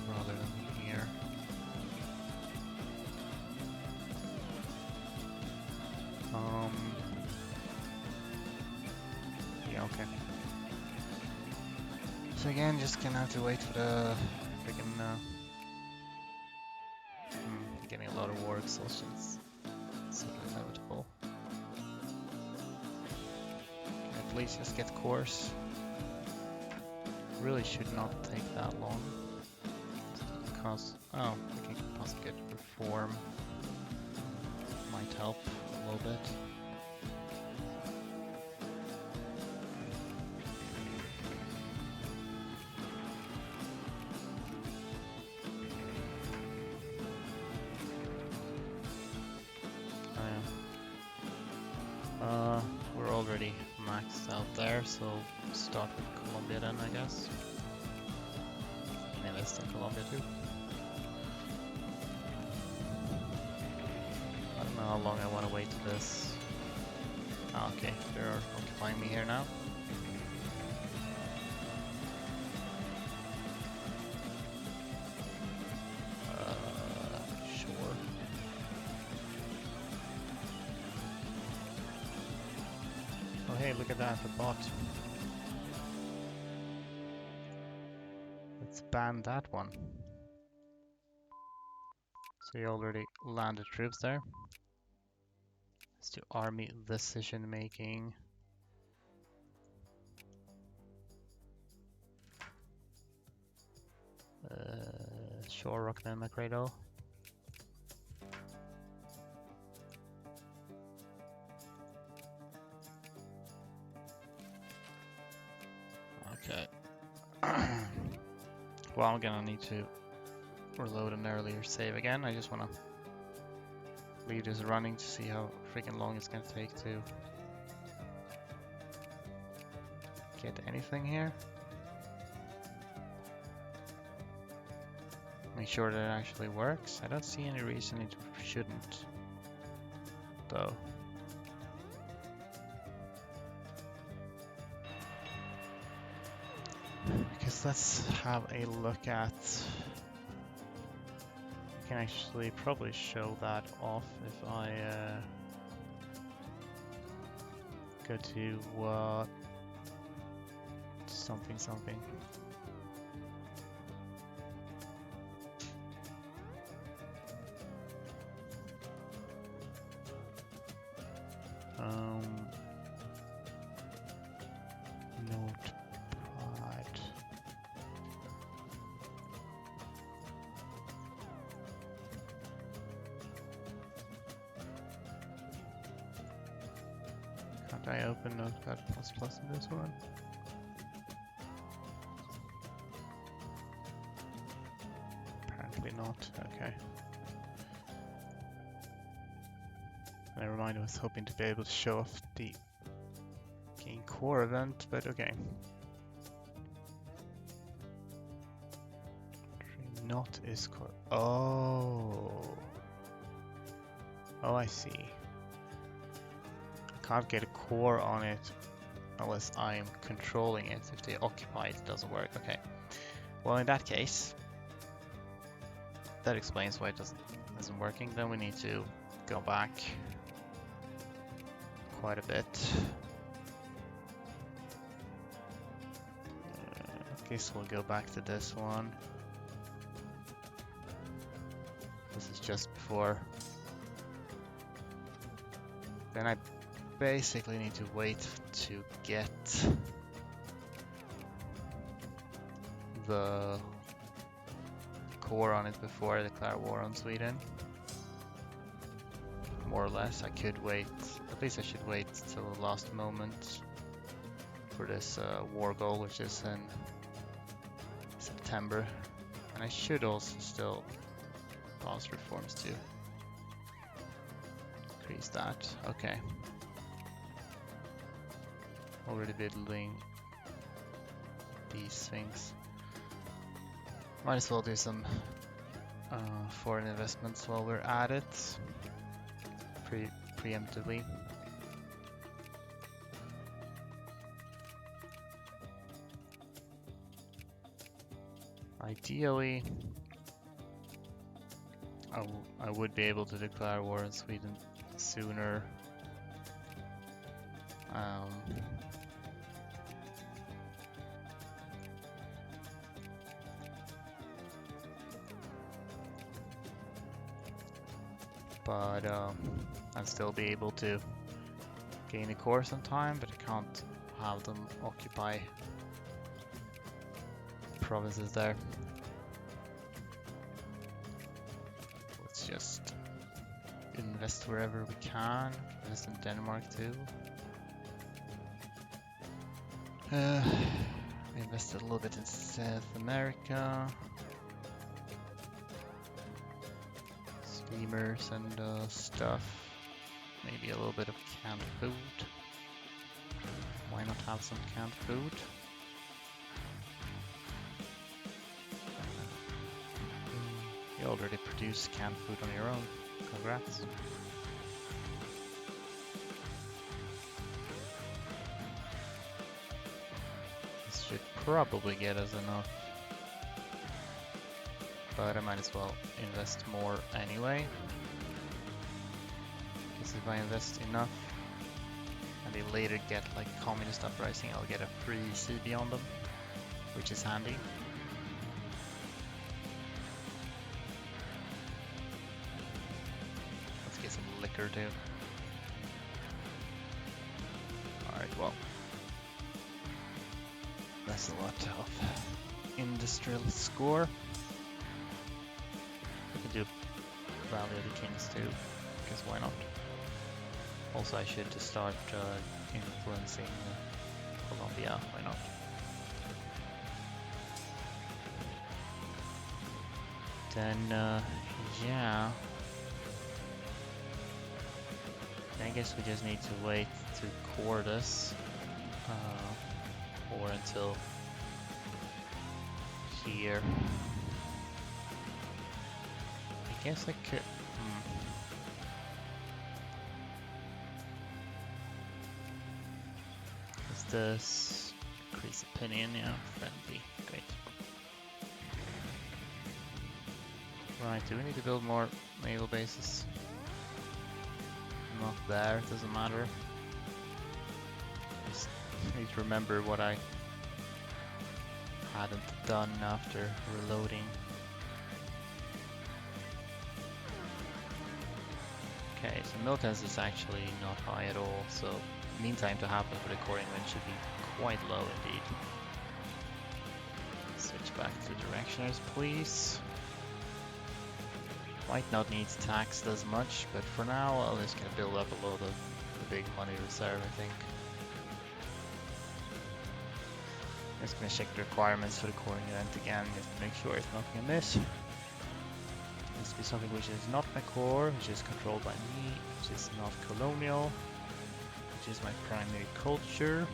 Rather than here. Yeah, okay. So again, just gonna have to wait for the freaking getting a lot of war exhaustion. It's sort of inevitable. At least just get course. Really should not take that long. Because we can possibly get reform. Might help a little bit. We're already maxed out there, so start with Colombia then, I guess. And invest in Colombia too. I don't know how long I want to wait for this. Oh, okay, they're occupying me here now. Sure. Oh hey, look at that, the bot. Let's ban that one. So you already landed troops there. Let's do army decision making. Sure, rock them, Cradle. Okay. Well, I'm gonna need to reload an earlier save again. I just wanna leave this running to see how freaking long it's gonna take to get anything here. Make sure that it actually works. I don't see any reason it shouldn't, though. Because let's have a look at... I can actually probably show that off if I go to something. Notepad. Can't I open Notepad++ in this one? Apparently not. Okay. Never mind, I was hoping to be able to show off the Gain Core event, but okay. Not is core. Oh. Oh, I see. I can't get a core on it unless I'm controlling it. If they occupy it, it doesn't work. Okay. Well, in that case, that explains why it isn't working. Then we need to go back quite a bit. I guess we'll go back to this one. This is just before. Then I basically need to wait to get the core on it before I declare war on Sweden. More or less, I could wait. At least I should wait till the last moment for this war goal, which is in September. And I should also still pause reforms to increase that. Okay. Already building these things. Might as well do some foreign investments while we're at it. Preemptively. Ideally, I would be able to declare war on Sweden sooner. But I'd still be able to gain a core sometime, but I can't have them occupy provinces there. Let's just invest wherever we can. Invest in Denmark too. I invested a little bit in South America. Steamers and stuff. Maybe a little bit of canned food. Why not have some canned food? You already produce canned food on your own. Congrats. This should probably get us enough. But I might as well invest more anyway. Because if I invest enough and they later get like communist uprising, I'll get a free CB on them, which is handy. Let's get some liquor too. Alright, well. That's a lot of industrial score. Valley of the Kings too, because why not? Also, I should just start influencing Colombia, why not? Then, yeah. I guess we just need to wait to core this, or until here. I guess I could. Is this increase opinion? Yeah, friendly. Great. Right, do we need to build more naval bases? Not there, it doesn't matter. Just need to remember what I hadn't done after reloading. Okay, so militants is actually not high at all, so mean time to happen for the coring wind should be quite low indeed. Switch back to directioners, please. Might not need taxed as much, but for now I'm just gonna build up a load of the big money reserve, I think. I'm just gonna check the requirements for the coring event again, just to make sure it's nothing amiss. Needs to be something which is not my core, which is controlled by me, which is not colonial, which is my primary culture.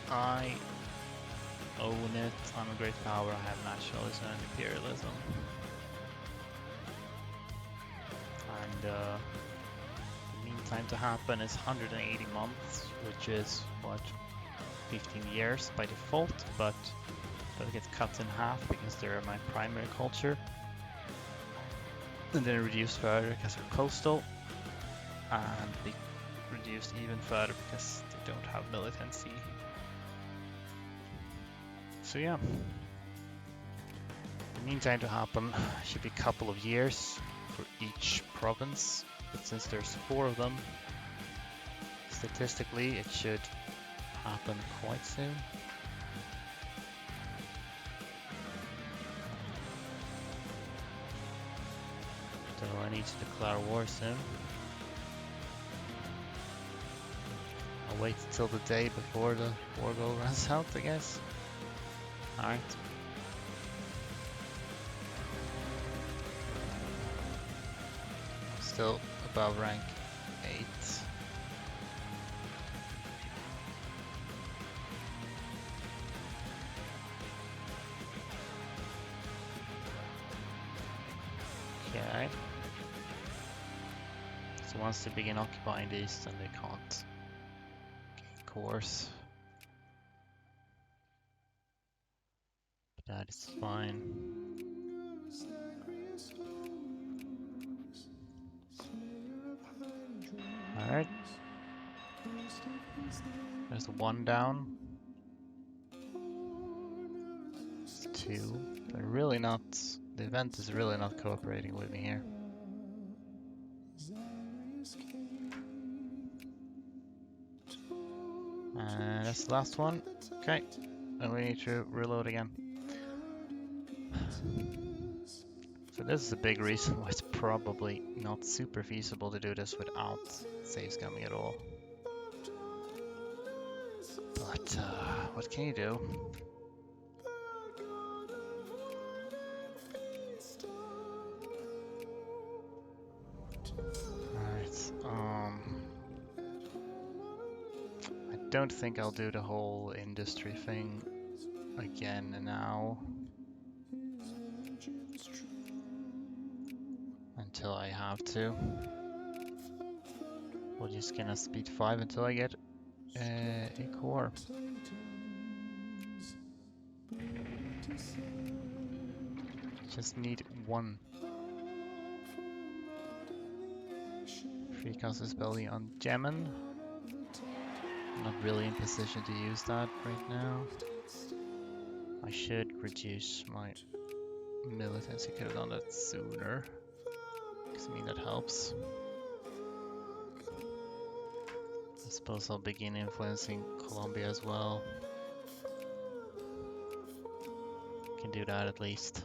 I own it, I'm a great power, I have nationalism and imperialism. And the mean time to happen is 180 months, which is, what, 15 years by default, but that gets cut in half because they're my primary culture. And then reduced further because they're coastal, and be reduced even further because they don't have militancy. So yeah, the mean time to happen should be a couple of years for each province, but since there's 4 of them, statistically it should happen quite soon. So I need to declare war soon. I'll wait until the day before the war goal runs out, I guess. Alright. Still above rank 8. Okay. So once they begin occupying these, then they can't gain cores. That is fine. Alright. There's 1 down. It's 2. They're really not... The event is really not cooperating with me here. And that's the last one. Okay. Then we need to reload again. So this is a big reason why it's probably not super feasible to do this without saves coming at all. But what can you do? Alright, I don't think I'll do the whole industry thing again now. Until I have to. We're just gonna speed 5 until I get a core. Just need 1. Free Council's belly on Yemen. Not really in position to use that right now. I should reduce my militancy, could have done that sooner. Because I mean that helps. I suppose I'll begin influencing Colombia as well. Can do that at least.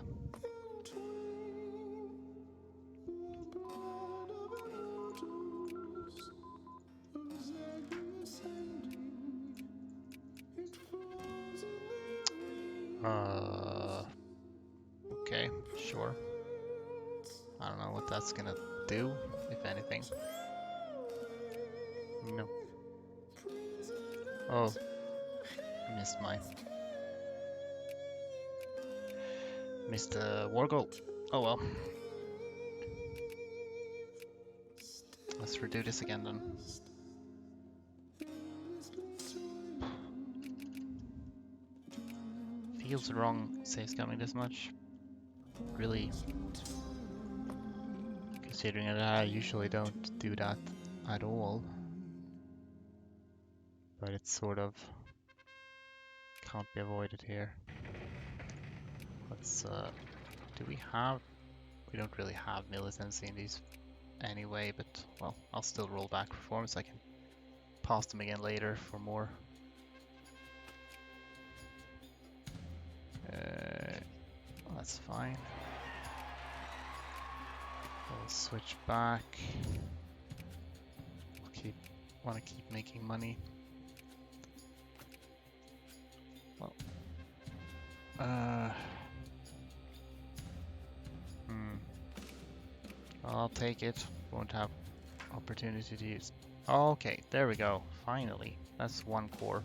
Okay, sure. I don't know what that's gonna do, if anything. No. Oh, missed the war goal. Oh well. Let's redo this again then. Feels wrong saves coming this much. Really, considering that I usually don't do that at all. But it's sort of can't be avoided here. Let's do we have we don't really have militancy in these anyway, but well, I'll still roll back reforms so I can pass them again later for more. That's fine. We'll switch back. Want to keep making money. Well, I'll take it. Won't have opportunity to use. Okay, there we go. Finally, that's one core.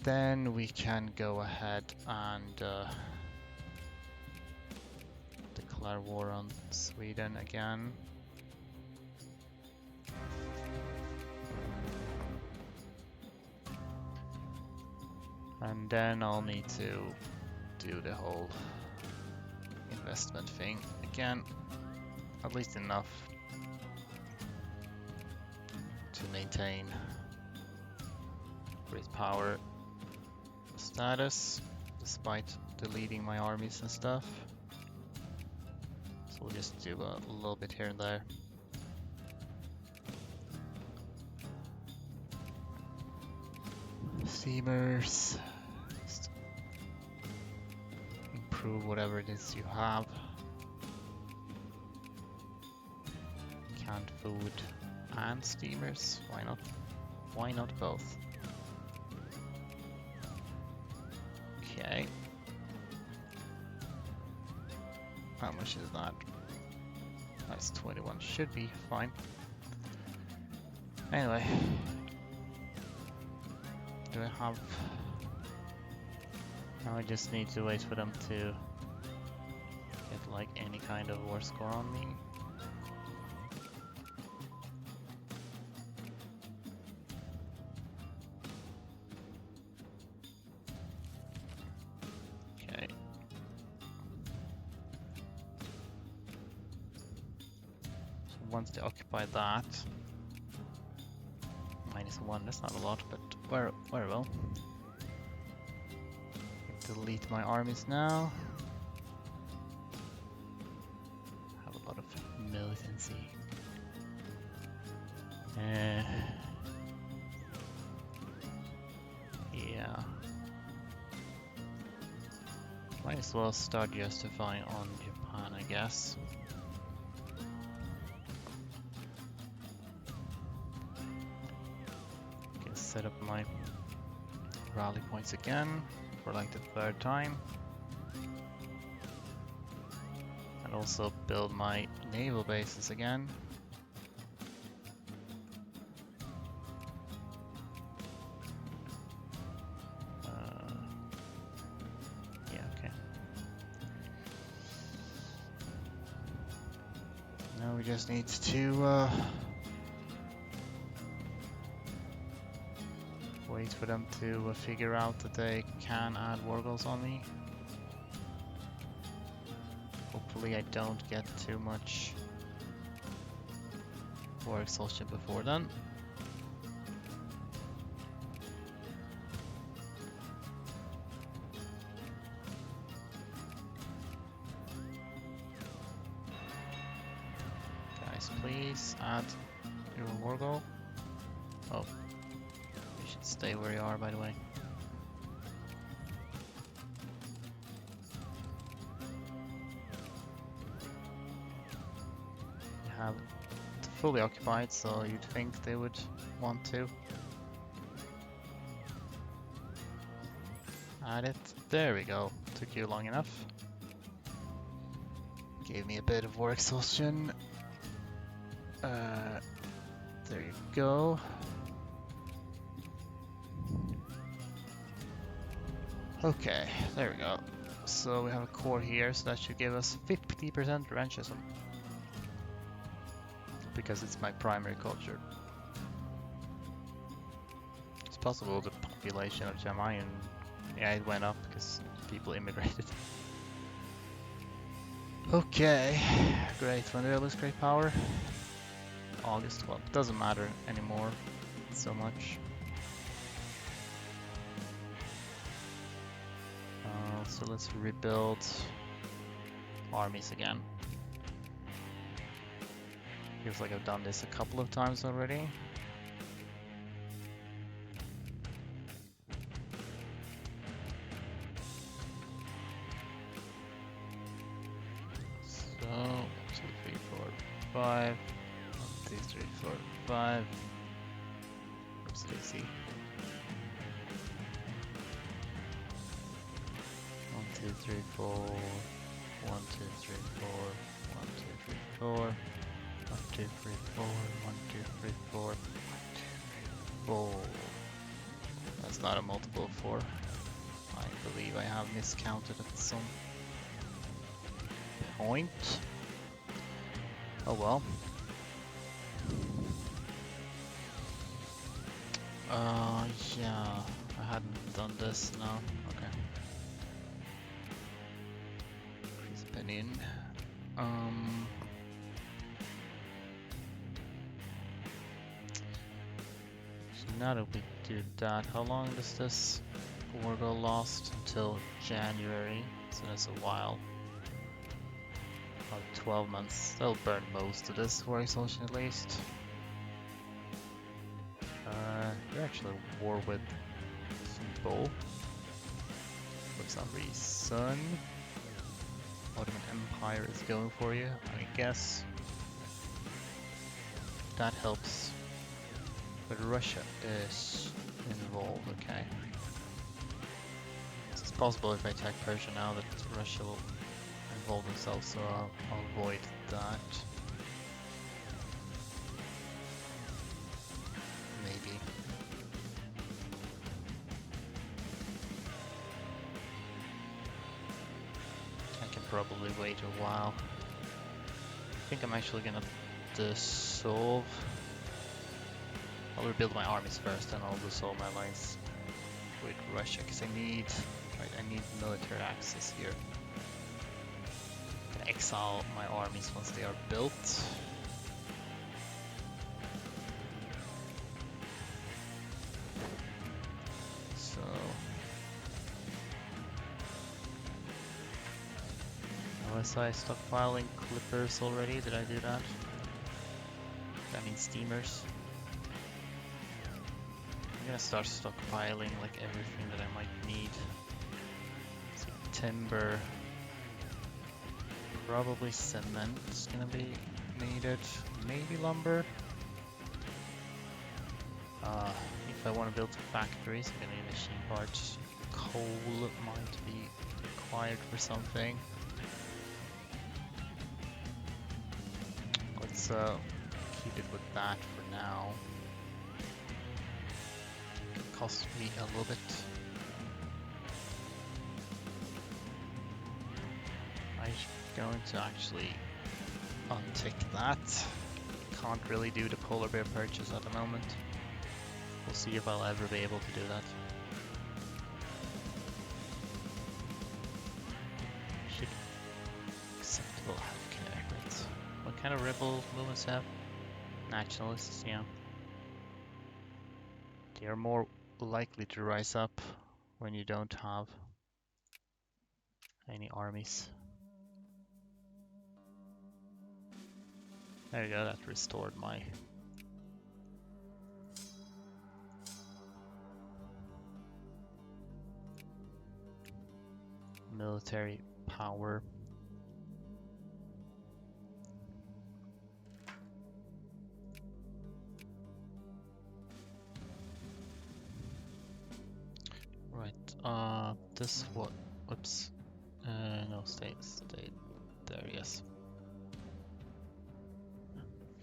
Then we can go ahead and declare war on Sweden again. And then I'll need to do the whole investment thing again, at least enough to maintain great power status despite deleting my armies and stuff. So we'll just do a little bit here and there. Steamers. Just improve whatever it is you have. Canned food and steamers. Why not? Why not both? Okay. How much is that? That's 21. Should be fine. Anyway. Do I have... Now I just need to wait for them to get like any kind of war score on me. Okay. So once they occupy that, -1, that's not a lot, but very well. Delete my armies now. Have a lot of militancy. Yeah. Might as well start justifying on Japan, I guess. Set up my rally points again for like the third time, and also build my naval bases again. Yeah, okay. Now we just need to wait for them to figure out that they can add war goals on me. Hopefully I don't get too much war exhaustion before then. Guys, please add your war goal. Oh. Stay where you are, by the way. You have it fully occupied, so you'd think they would want to Add it. There we go. Took you long enough. Gave me a bit of war exhaustion. There you go. Okay, there we go. So we have a core here, so that should give us 50% ranchism. Because it's my primary culture. It's possible the population of Mayen, yeah, it went up because people immigrated. Okay, great. When did I lose great power? August. Well, it doesn't matter anymore so much. So let's rebuild armies again. Feels like I've done this a couple of times already. So, 1, 2, 3, 4, 5. 1, 2, 3, 4, 5. Oops, Daisy. 1, 2, 3, 4. 1, 2, 3, 4. 1, 2, 3, 4. 1, 2, 3, 4. 1, 2, 3, 4. 4. That's not a multiple of 4. I believe I have miscounted at some point. Oh well. Yeah, I hadn't done this, no. Okay. Increase opinion. So now that we do that, how long does this war go last? Until January, so that's a while. About 12 months. That'll burn most of this war exhaustion at least. You're actually at war with people. For some reason. Ottoman Empire is going for you, I guess. That helps. But Russia is involved, okay. So it's possible if I attack Persia now that Russia will involve themselves, so I'll avoid that. Maybe. I can probably wait a while. I think I'm actually gonna dissolve. I'll rebuild my armies first, and I'll dissolve my alliance with Russia, because I need military access here. I'm gonna exile my armies once they are built. So was I stockpiling clippers already? Did I do that? That means steamers. I'm gonna start stockpiling like everything that I might need. So timber, probably cement is gonna be needed, maybe lumber. If I want to build factories, I'm gonna need machine parts. Coal might be required for something. Let's keep it with that for now. It costs me a little bit. I'm going to actually untick that. Can't really do the polar bear purchase at the moment. We'll see if I'll ever be able to do that. Should acceptable healthcare, but what kind of rebel movements have? Nationalists, yeah. They are more likely to rise up when you don't have any armies. There you go, that restored my military power. Right, this what? Whoops. No, stay there. Yes.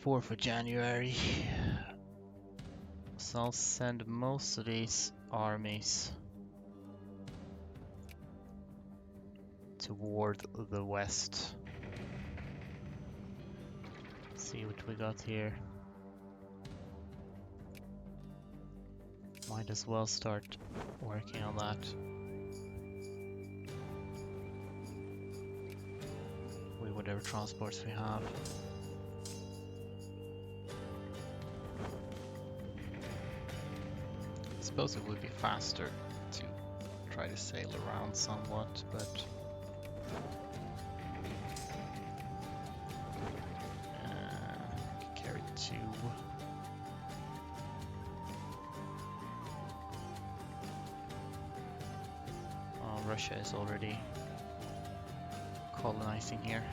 4th of January. So I'll send most of these armies toward the west. See what we got here. Might as well start working on that. With whatever transports we have. I suppose it would be faster to try to sail around somewhat, but carry 2. Oh, Russia is already colonizing here.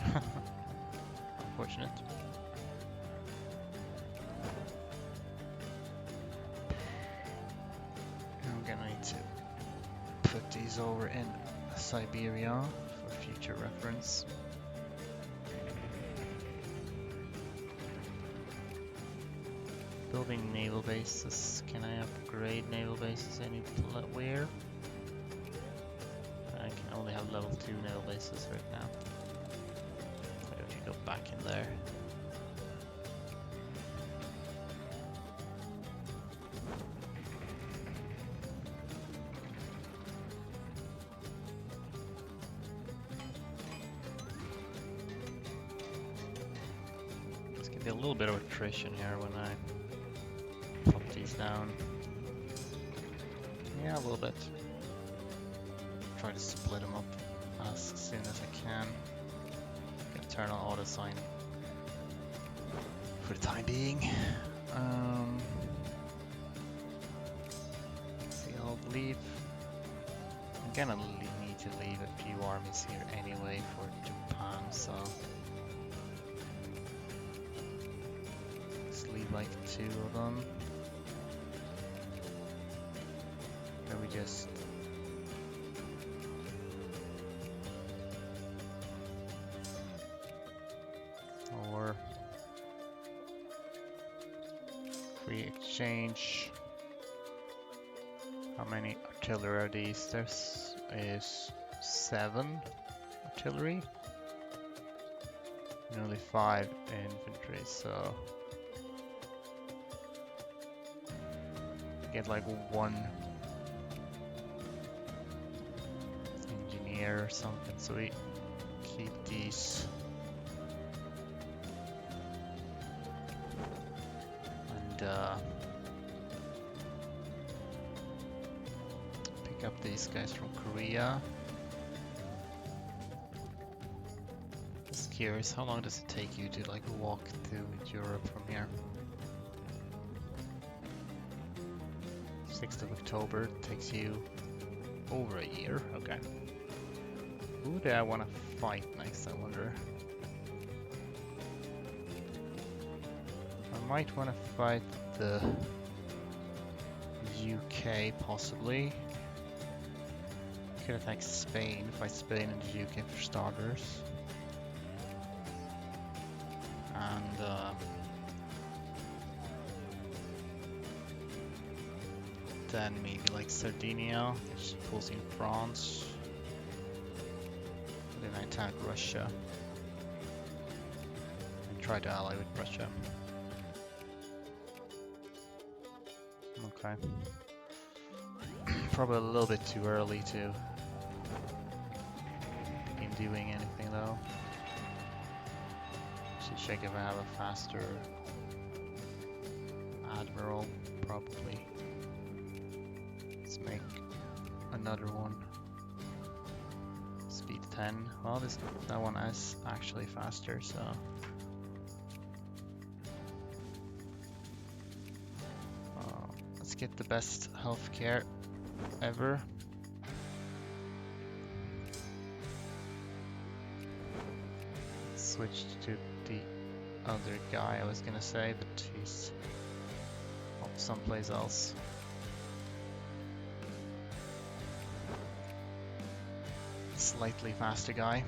Unfortunate. I'm gonna need to put these over in Siberia for future reference. Building naval bases. Can I upgrade naval bases anywhere? I can only have level 2 naval bases right now. Why don't you go back in there? There's gonna be a little bit of attrition here when I pop these down. Yeah, a little bit. Try to split them up as soon as I can. Gonna turn on auto sign for the time being. See, I'll leave. I'm gonna need to leave a few armies here anyway for Japan, so let's leave like 2 of them. Then we just or free exchange. How many artillery are these? There's is 7 artillery and only 5 infantry, so get like 1 engineer or something, so we keep these. And pick up these guys from Korea. Just curious, how long does it take you to like walk to Europe from here? 6th of October takes you over a year. Okay. Who do I want to fight next, I wonder? I might want to fight the UK, possibly. Could attack Spain, fight Spain and the UK for starters. And then maybe like Sardinia, which pulls in France. Then I attack Russia and try to ally with Russia. Okay. Probably a little bit too early to begin doing anything though. Should check if I have a faster admiral, probably. Let's make another one. Speed 10. Well, that one is actually faster, so let's get the best healthcare ever. Switched to the other guy I was gonna say, but he's off someplace else. slightly faster guy.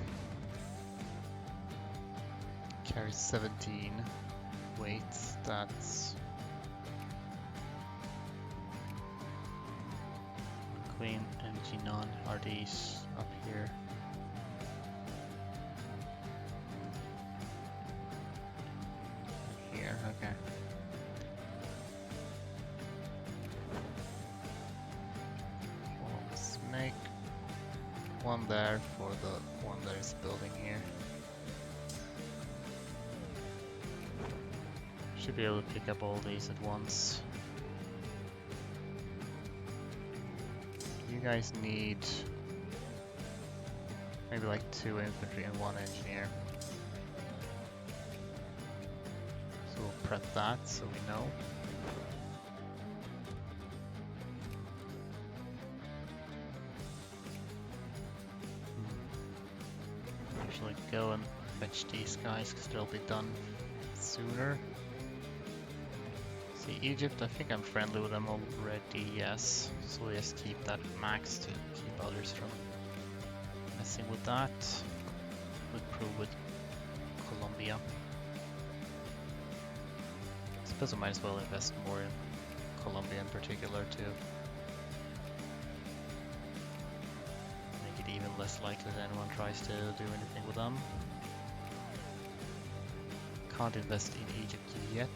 Carries 17 weight. That's Queen MG non are these up here. Here, okay. Well, let's make one there for the one that is building here. Should be able to pick up all these at once. You guys need maybe like 2 infantry and 1 engineer. So we'll prep that so we know. Usually go and fetch these guys because they'll be done sooner. See, Egypt, I think I'm friendly with them already, yes. So we'll just keep that max to keep others from messing with that. Would prove with Colombia. I suppose I might as well invest more in Colombia in particular to make it even less likely that anyone tries to do anything with them. Can't invest in Egypt yet.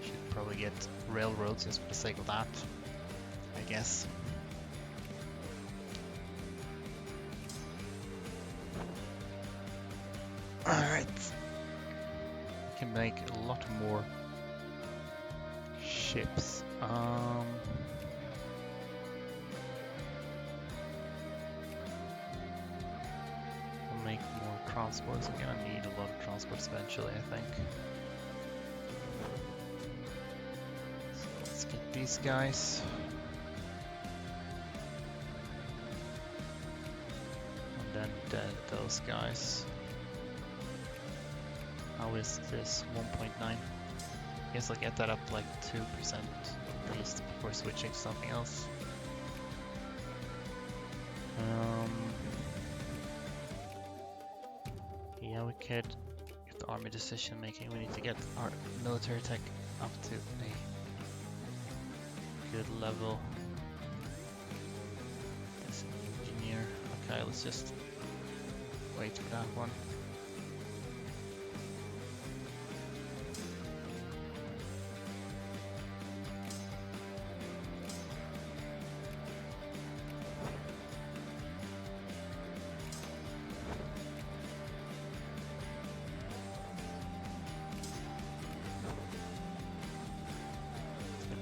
Should probably get railroads just for the sake of that, I guess. Alright. We can make a lot more ships. We'll make more transports. I'm gonna need a lot of transports eventually, I think. So let's get these guys. And then those guys. How is this? 1.9? I guess I'll get that up to like 2% at least before switching to something else. Yeah, we could get the army decision making. We need to get our military tech up to a good level. That's an engineer. Okay, let's just wait for that one.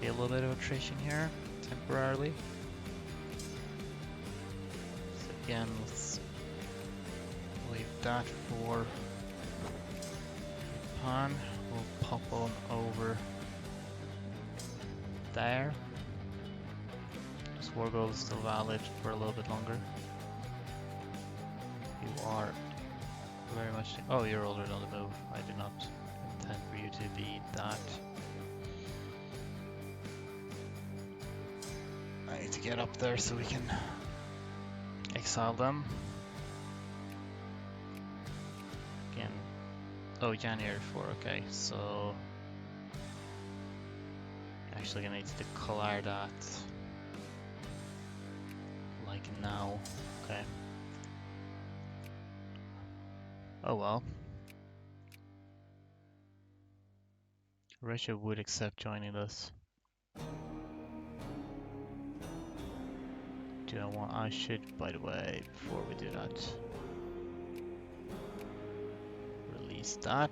Be a little bit of attrition here, temporarily. So again, let's leave that for Japan. We'll pop on over there. This war goal is still valid for a little bit longer. You are very much... Oh, you're already on the move. I do not intend for you to be that. I need to get up there so we can exile them. Again. Oh, January 4, okay, so actually gonna need to declare that like now. Okay. Oh well. Russia would accept joining us. Do I want... I should, by the way, before we do that, release that.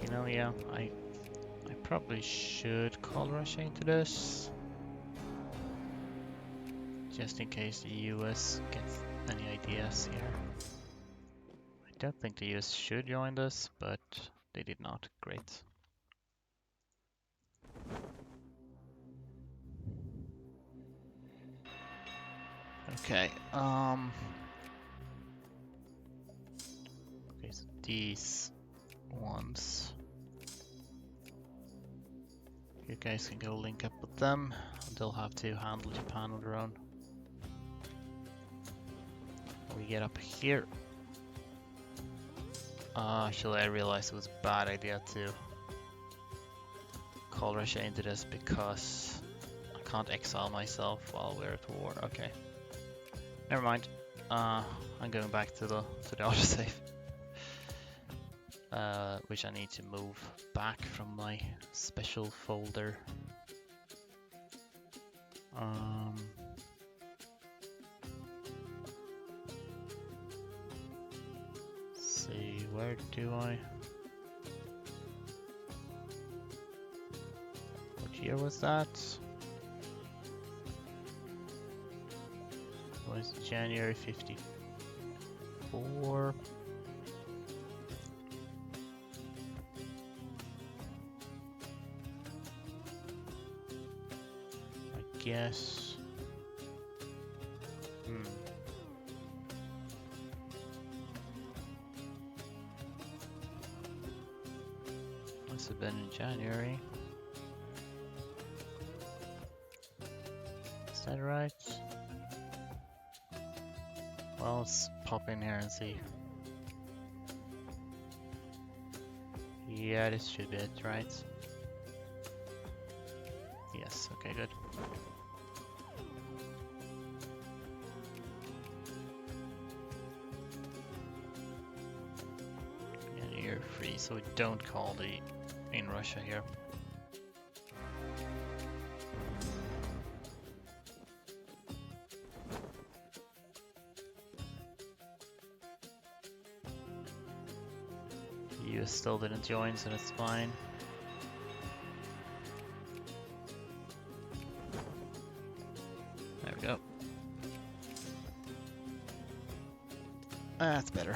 You know, yeah, I probably should call Russia into this. Just in case the US gets any ideas here. I don't think the US should join this, but they did not. Great. Okay, okay, so these ones. You guys can go link up with them. They'll have to handle Japan on their own. We get up here. Actually, I realized it was a bad idea to call Russia into this because I can't exile myself while we're at war. Okay, never mind. I'm going back to the autosave, which I need to move back from my special folder. See, where do I? What year was that? It was January 54. I guess. Must have been in January. Is that right? Well, let's pop in here and see. Yeah, this should be it, right? Yes, okay, good. And you're free, so we don't call the in Russia here. You still didn't join, so that's fine. There we go. That's better.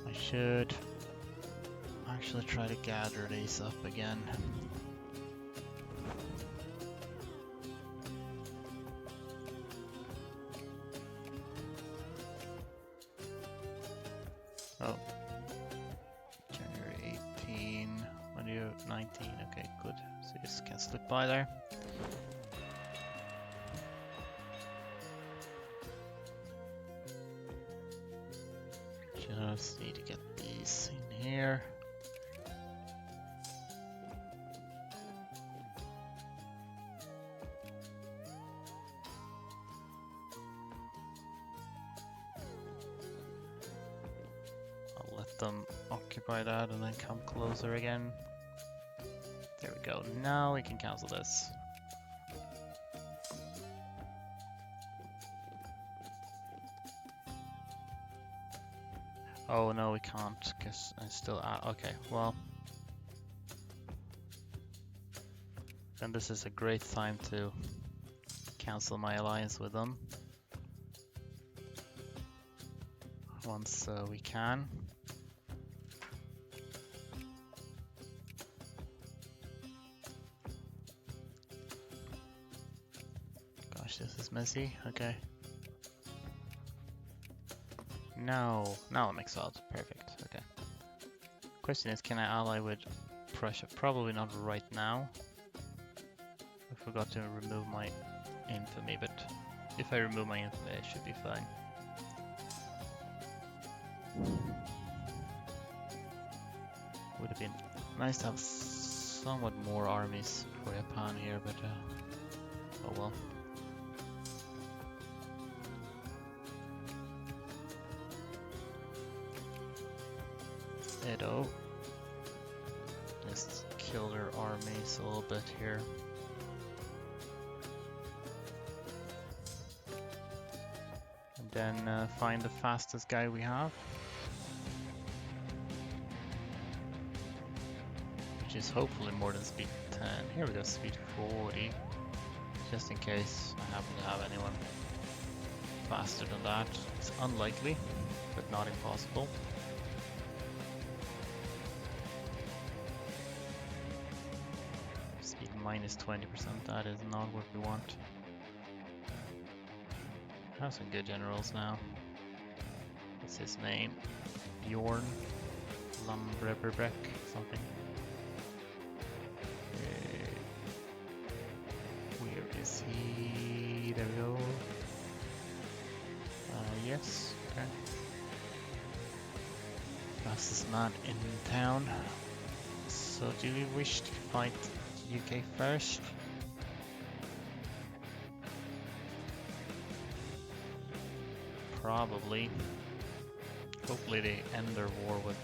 I should actually try to gather these up again. Oh. January 18, when you 19, okay, good. So you just can slip by there. Just need to get these in here. I'll let them occupy that and then come closer again. There we go. Now we can cancel this. Oh no, we can't, because I still... okay, well... Then this is a great time to cancel my alliance with them. Once we can. Gosh, this is messy. Okay. No, now I'm exiled. Perfect. Okay. Question is, can I ally with Prussia? Probably not right now. I forgot to remove my infamy, but if I remove my infamy, it should be fine. Would have been nice to have somewhat more armies for Japan here, but oh well. Edo. Just kill their armies a little bit here. And then find the fastest guy we have. Which is hopefully more than speed 10. Here we go, speed 40. Just in case I happen to have anyone faster than that. It's unlikely, but not impossible. Speed minus 20%, that is not what we want. I have some good generals now. What's his name? Bjorn. Slumberbrek, something. Where is he? There we go. Yes, okay. Fastest man in town. So do we wish to fight UK first? Probably. Hopefully they end their war with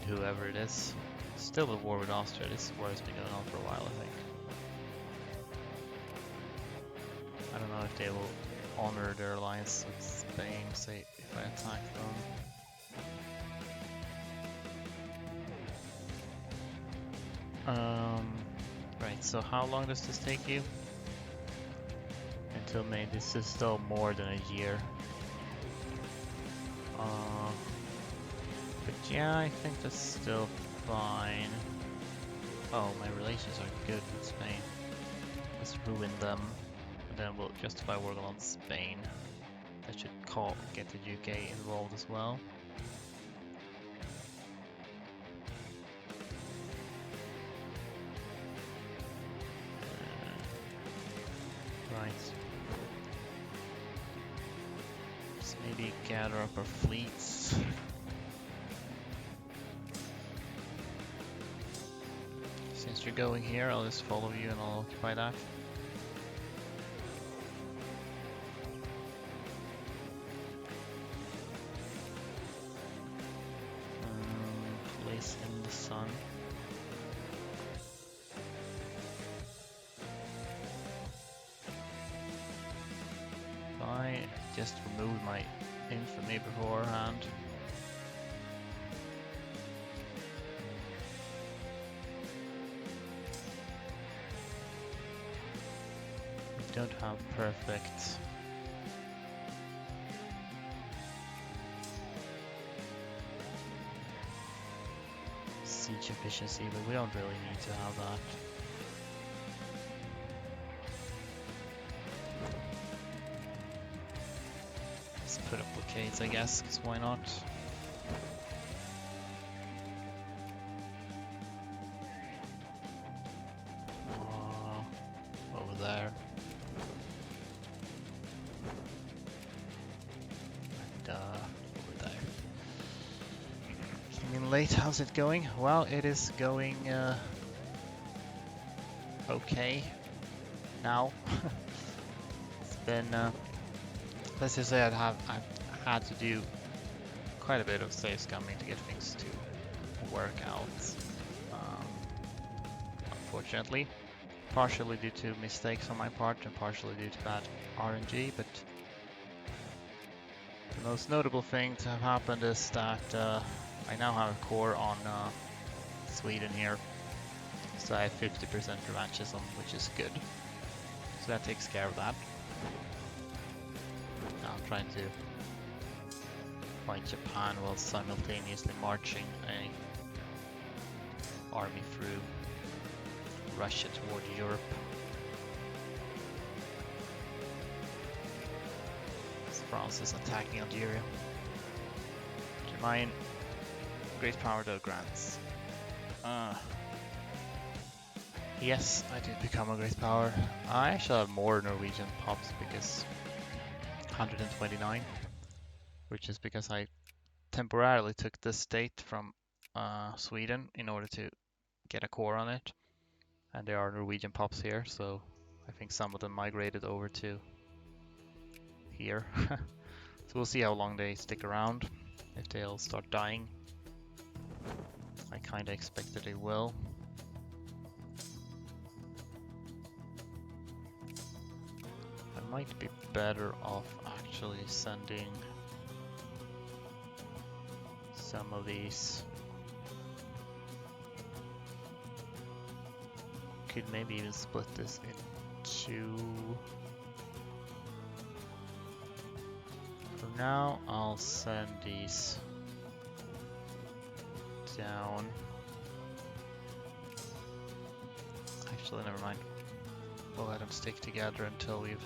whoever it is. Still a war with Austria. This war has been going on for a while, I think. I don't know if they will honor their alliance with Spain, say, if I attack them. Right, so how long does this take you? Until May. This is still more than a year. But yeah, I think that's still fine. Oh, my relations are good with Spain. Let's ruin them. And then we'll justify war on Spain. That should get the UK involved as well. Right. Let's maybe gather up our fleets. Since you're going here, I'll just follow you and I'll occupy that. Place in the sun. I just removed my infamy beforehand. We don't have perfect siege efficiency, but we don't really need to have that. Let's put up blockades, I guess, because why not? Over there. And over there. Came in late, how's it going? Well, it is going okay now. It's been let's just say I've had to do quite a bit of save scumming to get things to work out. Unfortunately, partially due to mistakes on my part and partially due to bad RNG, but the most notable thing to have happened is that I now have a core on Sweden here, so I have 50% revanchism, which is good. So that takes care of that. Now I'm trying to fight Japan while simultaneously marching a army through Russia toward Europe. As France is attacking Algeria. Mayen, great power though grants. Yes, I did become a great power. I actually have more Norwegian pops because 129, which is because I temporarily took this state from Sweden in order to get a core on it. And there are Norwegian pops here, so I think some of them migrated over to here. So we'll see how long they stick around, if they'll start dying. I kinda expect that they will. I might be better off actually sending some of these. Could maybe even split this into... For now, I'll send these down. Actually, never mind. We'll let them stick together until we've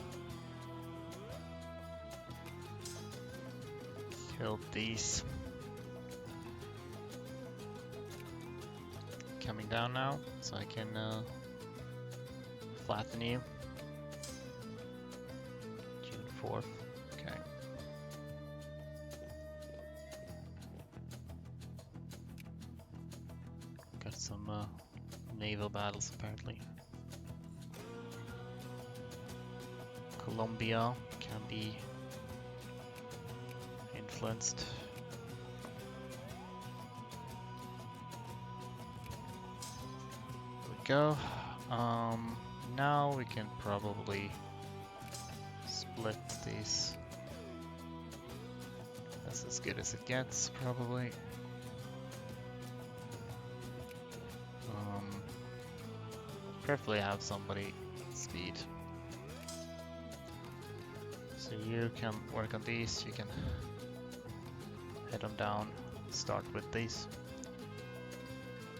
killed these. coming down now, so I can flatten you. June 4th. Okay. Got some naval battles apparently. Colombia can be influenced. There we go. Now we can probably split these. That's as good as it gets, probably. Preferably have somebody speed. So you can work on these, you can head them down, start with these.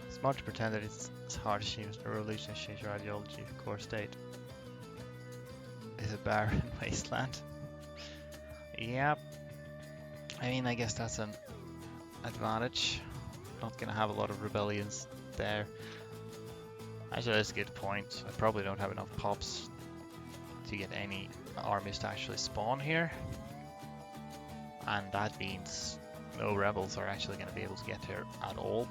Smart to pretend that it's hard to change the revolution, change your ideology, core state. Is a barren wasteland. Yep. I mean, I guess that's an advantage. Not gonna have a lot of rebellions there. Actually, that's a good point. I probably don't have enough pops to get any armies to actually spawn here. And that means no rebels are actually going to be able to get here at all.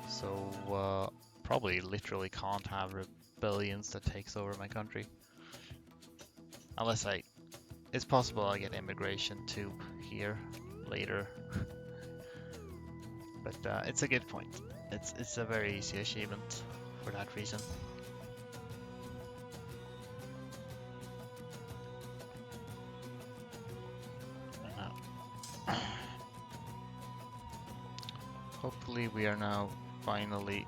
So, probably literally can't have rebellions that takes over my country. Unless it's possible I get immigration too here later. But it's a good point. It's a very easy achievement for that reason. Hopefully we are now finally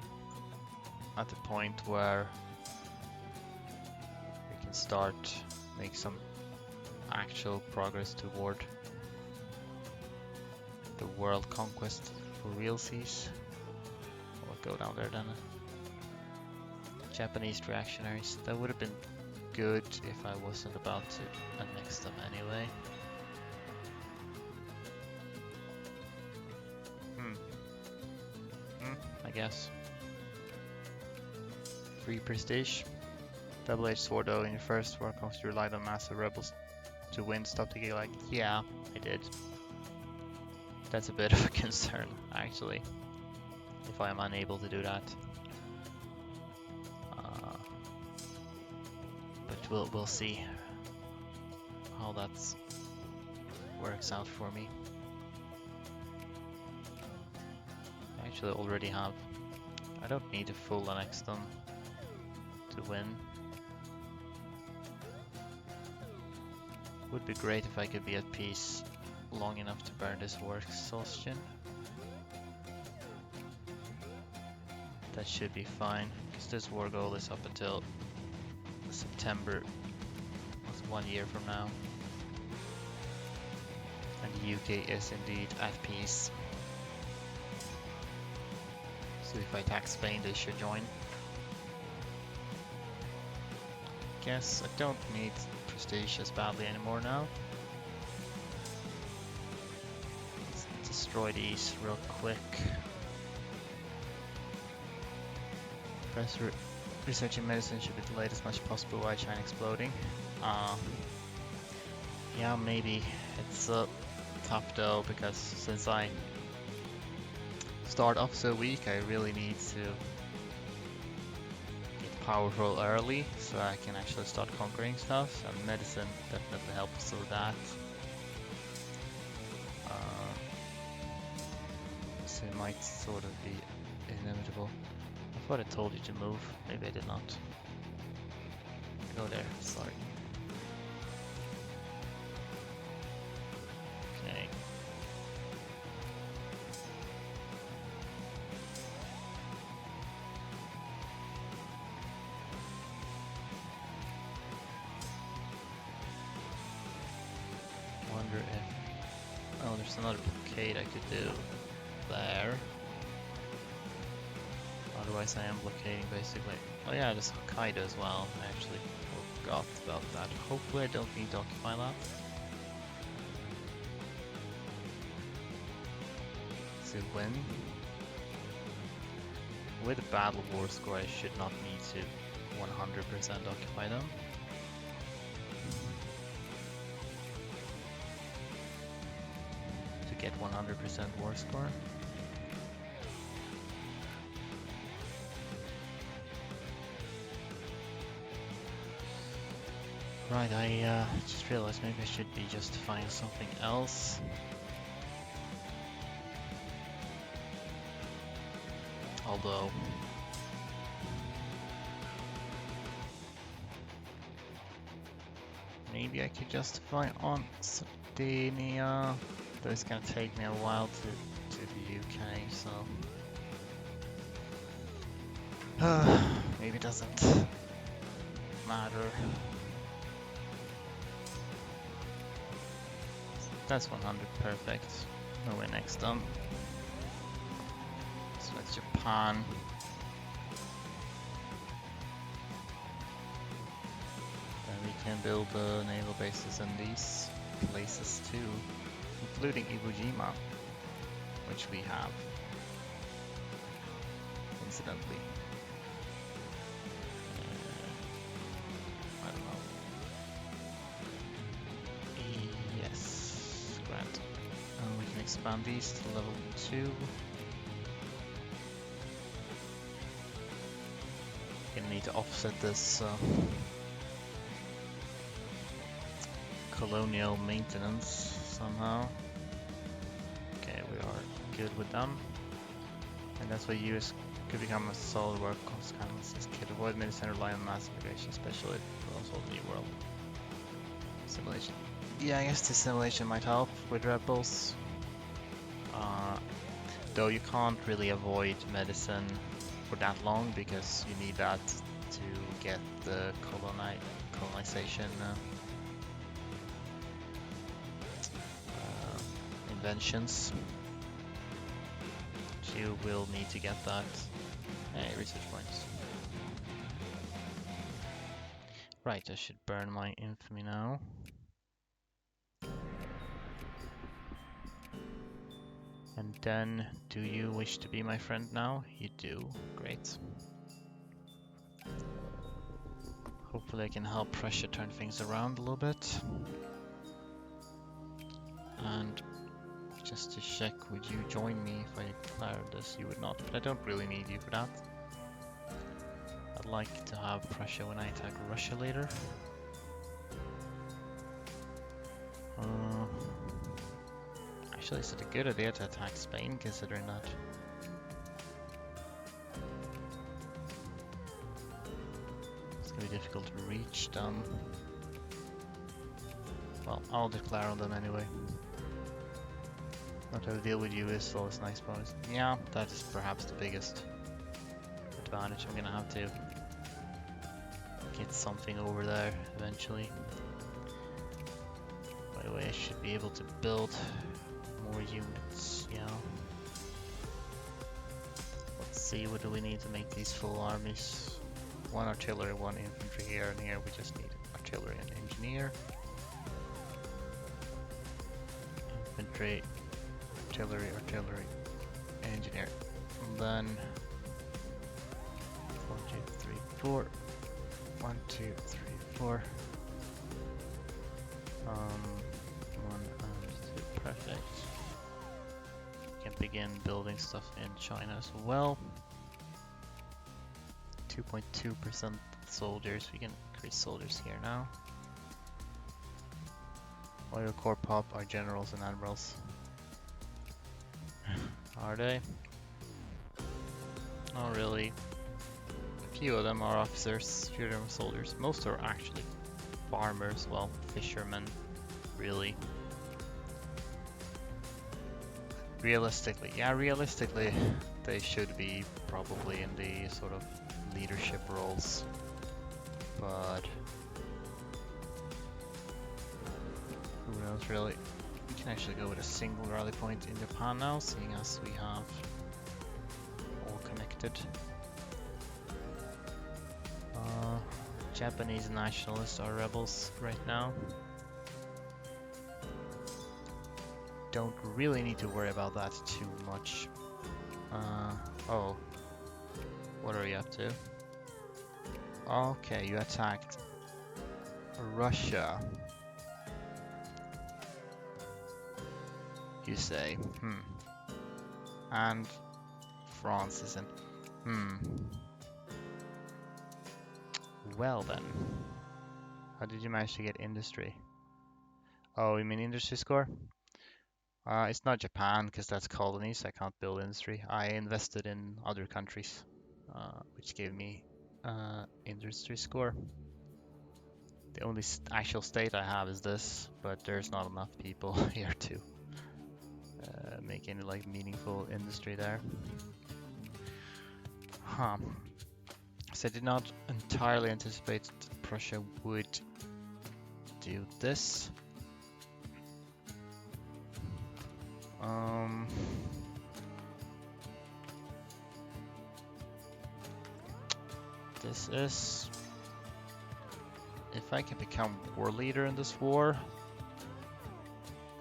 at the point where we can start make some actual progress toward the world conquest for realsies. We'll go down there then. Japanese reactionaries. That would have been good if I wasn't about to annex them anyway. I guess. Free prestige. Double-edged sword though, in your first war conquest you relied on massive rebels to win, stop the like, yeah, I did. That's a bit of a concern, actually, if I am unable to do that. But we'll see how that works out for me. I actually already have. I don't need to full annex them to win. Would be great if I could be at peace long enough to burn this war exhaustion. That should be fine, because this war goal is up until September, that's 1 year from now. And the UK is indeed at peace. So if I attack Spain, they should join. Guess I don't need prestige as badly anymore now. Let's destroy these real quick. Research in medicine should be delayed as much as possible while China exploding. Yeah, maybe. It's tough though, because since I start off so weak, I really need to get powerful early so I can actually start conquering stuff, and medicine definitely helps with that. So it might sort of be inevitable. I thought I told you to move, maybe I did not. Go there, sorry. Okay. Wonder if... Oh, there's another blockade I could do there. Otherwise I am blockading basically. Oh yeah, there's Hokkaido as well. I actually forgot about that. Hopefully I don't need to occupy that. So when? with a battle war score, I should not need to 100% occupy them. To get 100% war score. Right, I just realized maybe I should be justifying something else. Although... maybe I could justify on Sardinia. Though it's gonna take me a while to the UK, so... maybe it doesn't matter. That's 100 perfect. Oh, we're next done. So that's Japan. Then we can build naval bases in these places too, including Iwo Jima, which we have, incidentally. I don't know. Yes, grand. And we can expand these to level 2. Gonna need to offset this colonial maintenance somehow. Okay, we are good with them. And that's why US could become a solid work consequences. Could avoid medicine rely on mass immigration, especially for also the New World. Simulation. Yeah, I guess the simulation might help with rebels. Though you can't really avoid medicine for that long because you need that to get the colonization inventions. You will need to get that. Hey, research points. Right, I should burn my infamy now. And then, do you wish to be my friend now? You do. Great. Hopefully I can help Prussia turn things around a little bit. And just to check, would you join me if I declare this? You would not, but I don't really need you for that. I'd like to have Prussia when I attack Russia later. Actually, is it a good idea to attack Spain, considering that? It's gonna be difficult to reach them. Well, I'll declare on them anyway. Not to deal with you is always nice bonus. Yeah, that is perhaps the biggest advantage. I'm gonna have to get something over there eventually. By the way, I should be able to build more units, yeah. Let's see, what do we need to make these full armies? 1 artillery, 1 infantry here, and here we just need artillery and engineer. Infantry, artillery, engineer. And then 1, 2, 3, 4. 1, 2, 3, 4. 1 and 2, perfect. We can begin building stuff in China as well. 2.2% soldiers. We can increase soldiers here now. Oil Corps Pop are generals and admirals. Are they? Not really. A few of them are officers, a few of them are soldiers. Most are actually farmers, well, fishermen, really. Realistically, they should be probably in the sort of leadership roles, but who knows really. We can actually go with a single rally point in Japan now, seeing as we have all connected. Japanese nationalists are rebels right now. Don't really need to worry about that too much. Oh, What are you up to? Okay, you attacked Russia. You say, and France isn't. Well then, how did you manage to get industry? Oh, you mean industry score? It's not Japan because that's colonies. I can't build industry. I invested in other countries, which gave me industry score. The only actual state I have is this, but there's not enough people here to make any like meaningful industry there. Huh. So I did not entirely anticipate that Prussia would do this. This is... If I can become war leader in this war,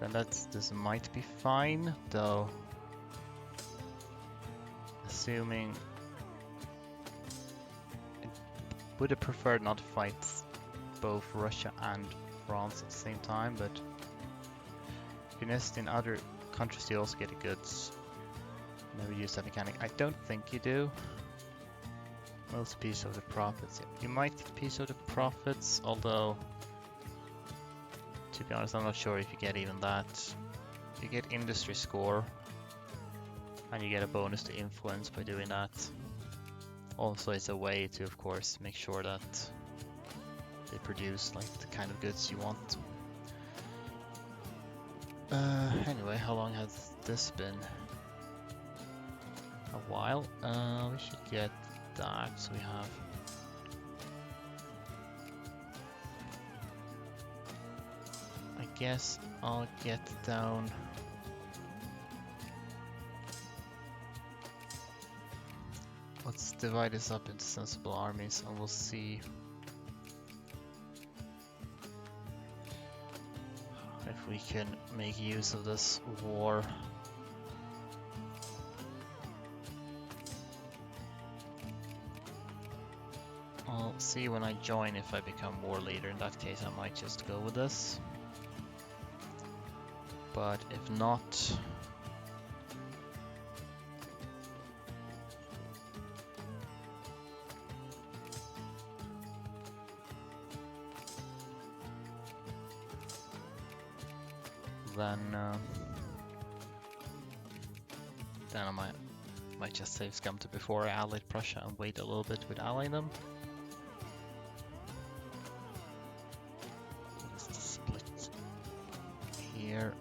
then this might be fine, though assuming... I would have preferred not to fight both Russia and France at the same time, but if you invest in other countries you also get the goods. Never use that mechanic. I don't think you do. Most piece of the profits. You might get piece of the profits, although to be honest I'm not sure if you get even that. You get industry score and you get a bonus to influence by doing that. Also it's a way to of course make sure that they produce like the kind of goods you want. Anyway, how long has this been? A while. We should get that, so we have I guess I'll get down let's divide this up into sensible armies and we'll see if we can make use of this war. I'll see when I join if I become war leader. In that case I might just go with this. But if not, then I might just save Scumter before I allied Prussia and wait a little bit with allying them. Just split here.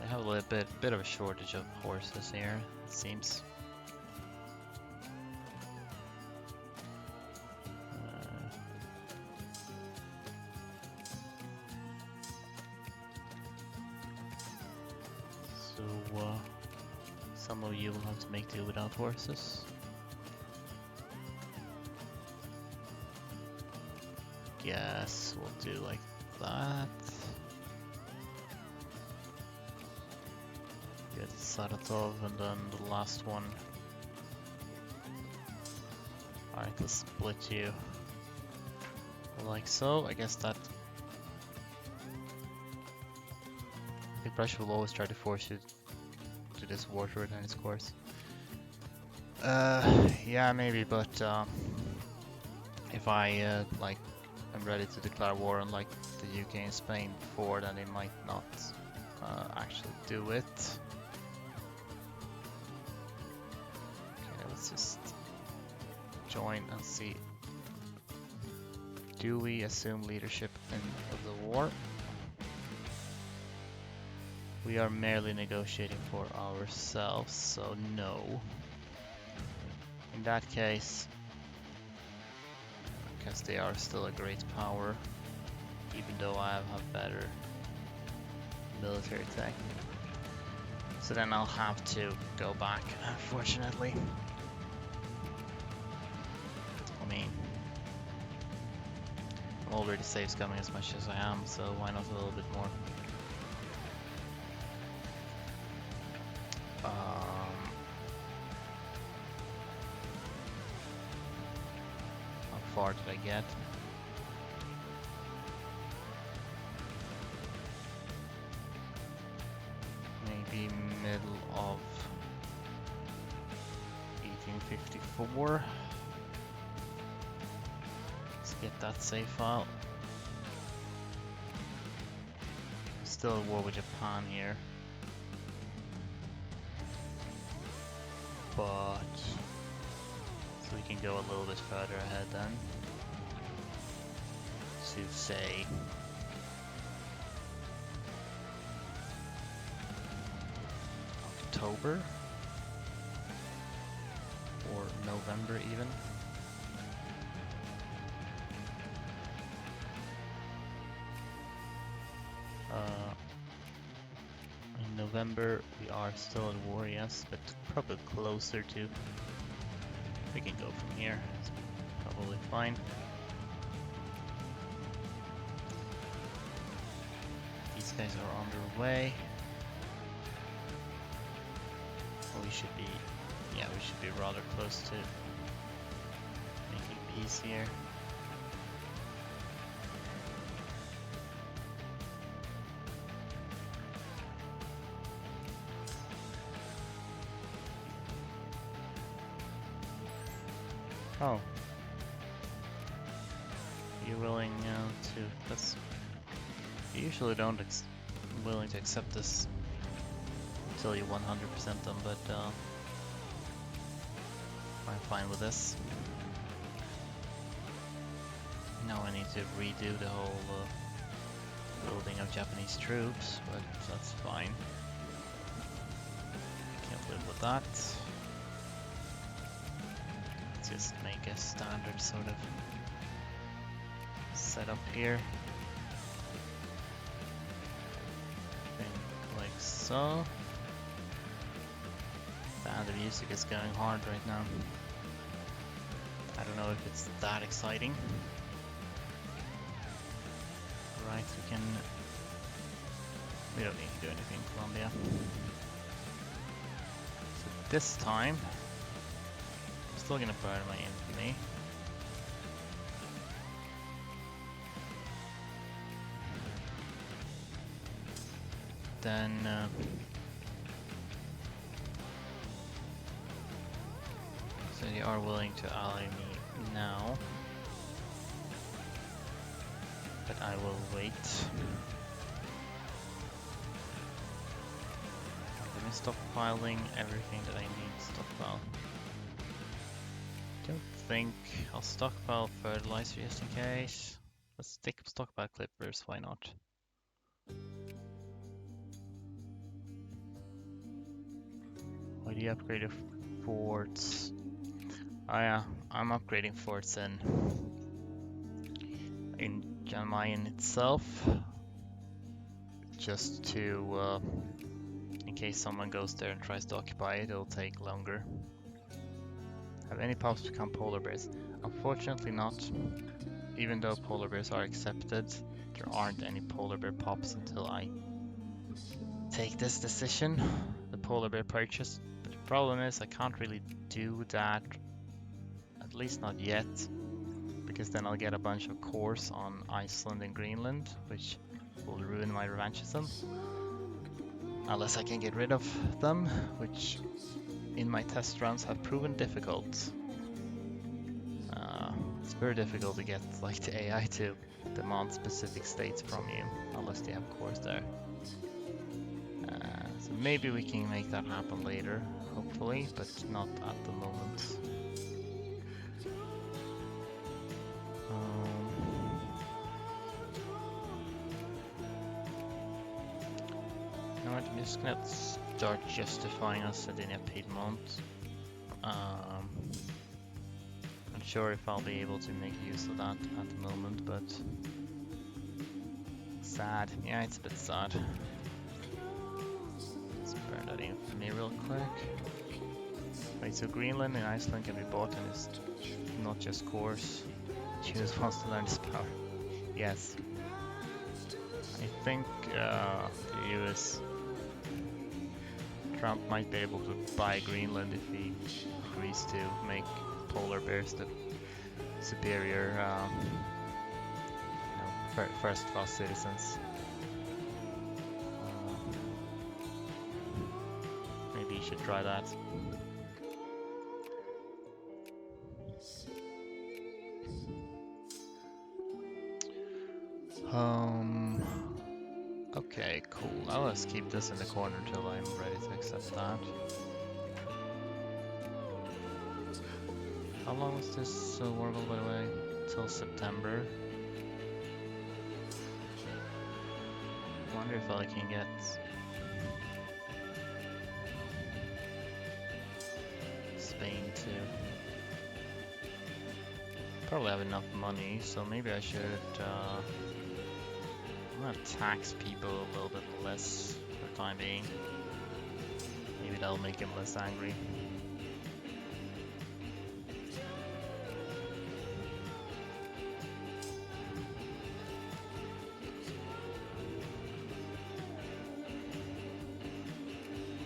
They have a little bit of a shortage of horses here, it seems. Some of you will have to make do without horses. Guess we'll do like that. Get Saratov and then the last one. Alright, let's split you like so. I guess that I think Russia will always try to force you to this war to return its course. Yeah, maybe, but if I like I'm ready to declare war on like the UK and Spain before, then they might not actually do it. Okay, let's just join and see. Do we assume leadership of the war? We are merely negotiating for ourselves, so no. In that case, because they are still a great power, even though I have better military tech. So then I'll have to go back, unfortunately. I mean, I'm already safe scumming as much as I am, so why not a little bit more? far did I get? Maybe middle of 1854. Let's get that save file. Still at war with Japan here. But so we can go a little bit further ahead then. To say October or November even. In November we are still at war, yes, but probably closer to. We can go from here. It's probably fine. These guys are on their way. We should be, yeah, we should be rather close to making peace here. Oh. You're willing to, that's, you usually don't willing to accept this until you 100% them, but I'm fine with this. Now I need to redo the whole building of Japanese troops, but that's fine. Can't live with that. Let's just make a standard sort of setup here. Like so. And the music is going hard right now. I don't know if it's that exciting. Right, we don't need to do anything, Colombia. So this time, I'm still gonna burn my infamy. Then so they are willing to ally me now, but I will wait. Let me stockpiling everything that I need to stockpile. Don't think I'll stockpile fertilizer just in case. Let's stockpile clippers, why not? Why do you upgrade your forts? Oh yeah, I'm upgrading forts in Mayen itself, just to in case someone goes there and tries to occupy it, it'll take longer. Have any pups become polar bears? Unfortunately not. Even though polar bears are accepted, there aren't any polar bear pups until I take this decision, the polar bear purchase. But the problem is I can't really do that, at least not yet, because then I'll get a bunch of cores on Iceland and Greenland, which will ruin my revanchism. Unless I can get rid of them, which in my test runs have proven difficult. It's very difficult to get like the AI to demand specific states from you, unless they have cores there. So maybe we can make that happen later, hopefully, but not at the moment. You know what, I'm just gonna start justifying us Sardinia Piedmont. Not sure if I'll be able to make use of that at the moment, but sad. Yeah, it's a bit sad. Let's burn that infamy real quick. Wait, so Greenland and Iceland can be bought and it's not just cores. Choose wants to learn this power. Yes. I think the US Trump might be able to buy Greenland if he agrees to make polar bears the superior, first-class citizens. Maybe you should try that. Okay, cool. I'll just keep this in the corner until I'm ready to accept that. How long was this war goal, by the way? Till September. I wonder if I can get Spain too. Probably have enough money, so maybe I should I'm gonna tax people a little bit less for the time being. Maybe that'll make him less angry.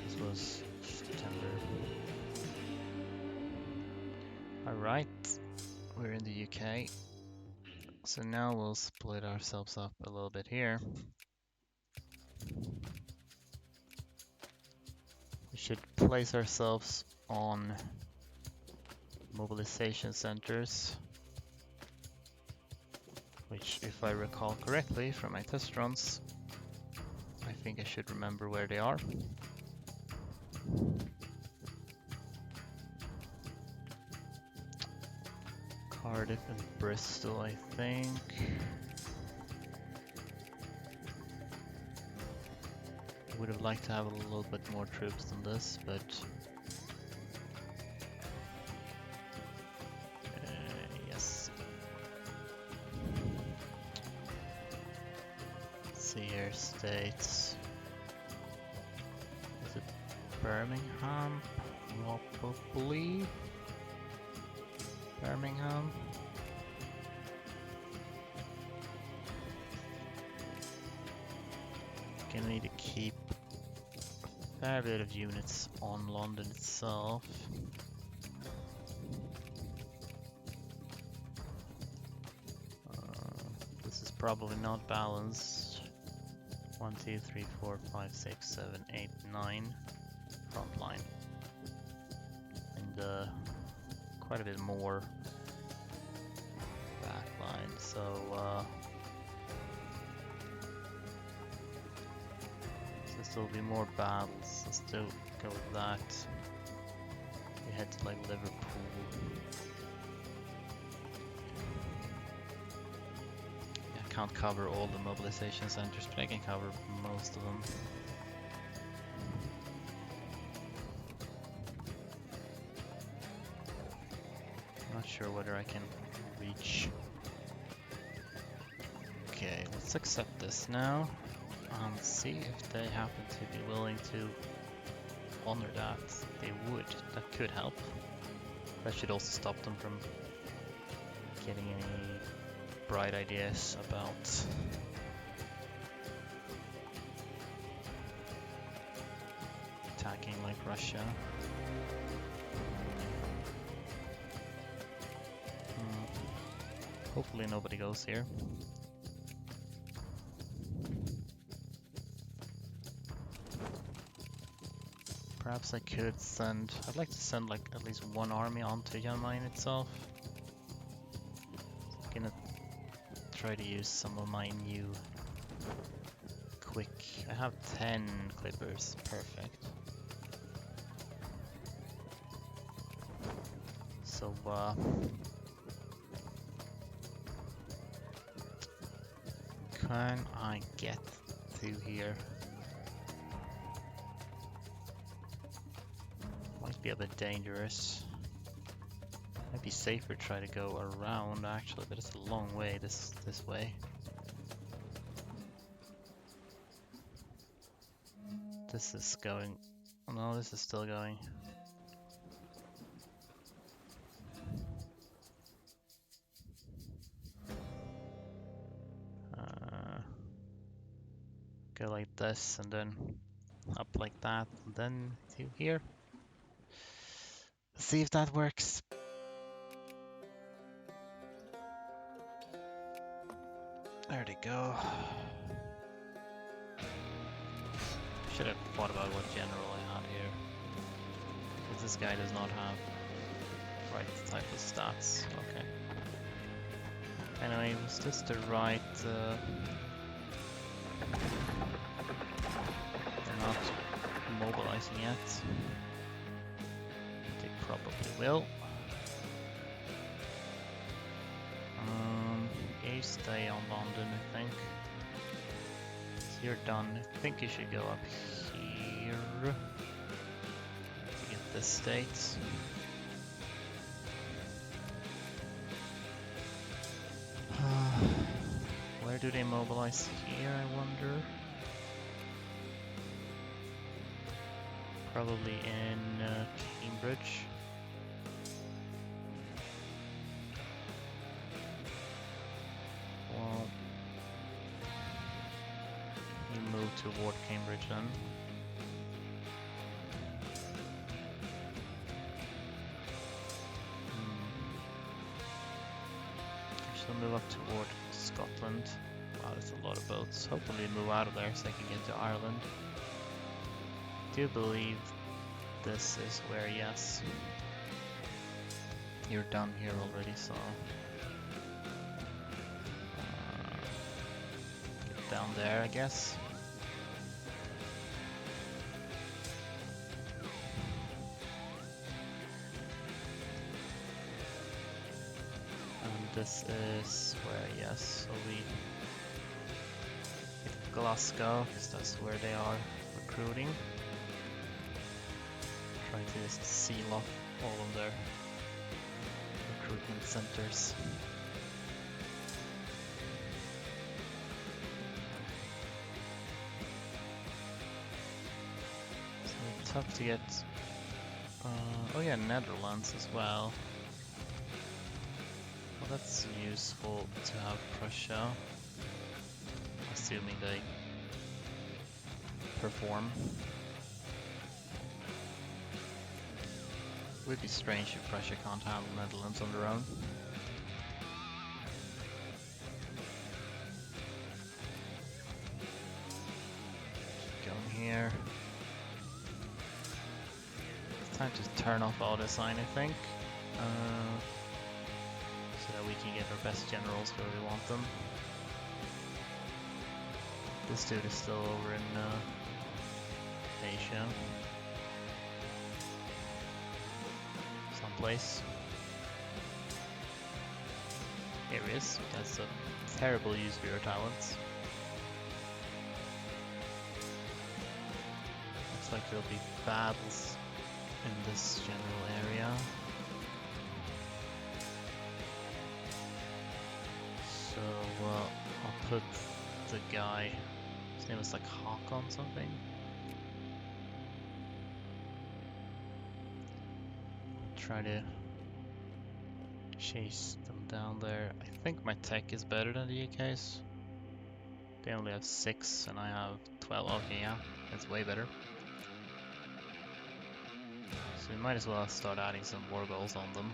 This was September. Alright, we're in the UK. So now we'll split ourselves up a little bit here. We should place ourselves on mobilization centers, which, if I recall correctly from my test runs, I think I should remember where they are. Cardiff and Bristol, I think. I would have liked to have a little bit more troops than this, but yes. Let's see here, states. Is it Birmingham? Probably. Birmingham. Gonna need to keep a fair bit of units on London itself. This is probably not balanced. 1, 2, 3, 4, 5, 6, 7, 8, 9 front line. And quite a bit more back line, so there'll be more battles. Let's still go with that. We head to like Liverpool. Yeah, I can't cover all the mobilization centers, but I can cover most of them. Not sure whether I can reach. Okay, let's accept this now. See if they happen to be willing to honor that. They would. That could help. That should also stop them from getting any bright ideas about attacking like Russia. Hopefully nobody goes here. Perhaps I could send... I'd like to send like at least one army onto Mayen itself. So I'm gonna try to use some of my new quick... I have 10 clippers, perfect. So can I get to here? Might be a bit dangerous. Might be safer to try to go around actually, but it's a long way this way. This is going... No, this is still going. Go like this and then up like that and then to here. Let's see if that works. There they go. Should have thought about what general I had here. Because this guy does not have right type of stats. Okay. Anyway, was this the right... they're not mobilizing yet. They probably will. You stay on London, I think. So you're done. I think you should go up here to get the states. Where do they mobilize here, I wonder? Probably in Cambridge. Well, you move toward Cambridge then. Actually, move up toward Scotland. Wow, there's a lot of boats. Hopefully move out of there so I can get to Ireland. I do believe this is where, yes. You're done here already, so... get down there, I guess. And this is where, yes, so we... Glasgow, because that's where they are recruiting. Try to just seal off all of their recruitment centers. So it's tough to get... oh yeah, Netherlands as well. Well, that's useful to have Prussia. Assuming they perform. Would be strange if Prussia can't handle Netherlands on their own. Going here. It's time to turn off auto sign, I think. So that we can get our best generals where we want them. This dude is still over in Asia. Someplace. Here he is. That's a terrible use of your talents. Looks like there'll be battles in this general area. So I'll put the guy... His name was like Hakon something. Try to chase them down there. I think my tech is better than the UK's. They only have 6 and I have 12. Okay, yeah, that's way better. So we might as well start adding some war goals on them.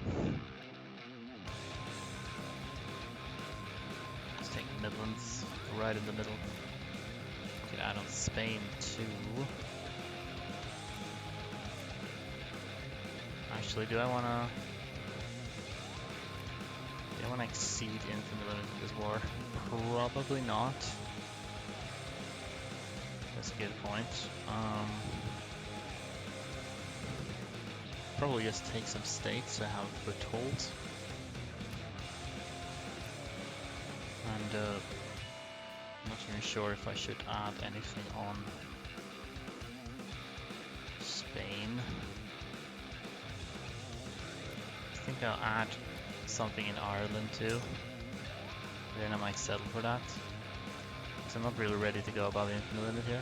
Just take Midlands, right in the middle. Could add on Spain too. Actually, do I wanna exceed infinite limit in this war? Probably not. That's a good point. Probably just take some states I have foothold. And I'm not even sure if I should add anything on Spain. I think I'll add something in Ireland too. Then I might settle for that. Because I'm not really ready to go above the infinite limit here.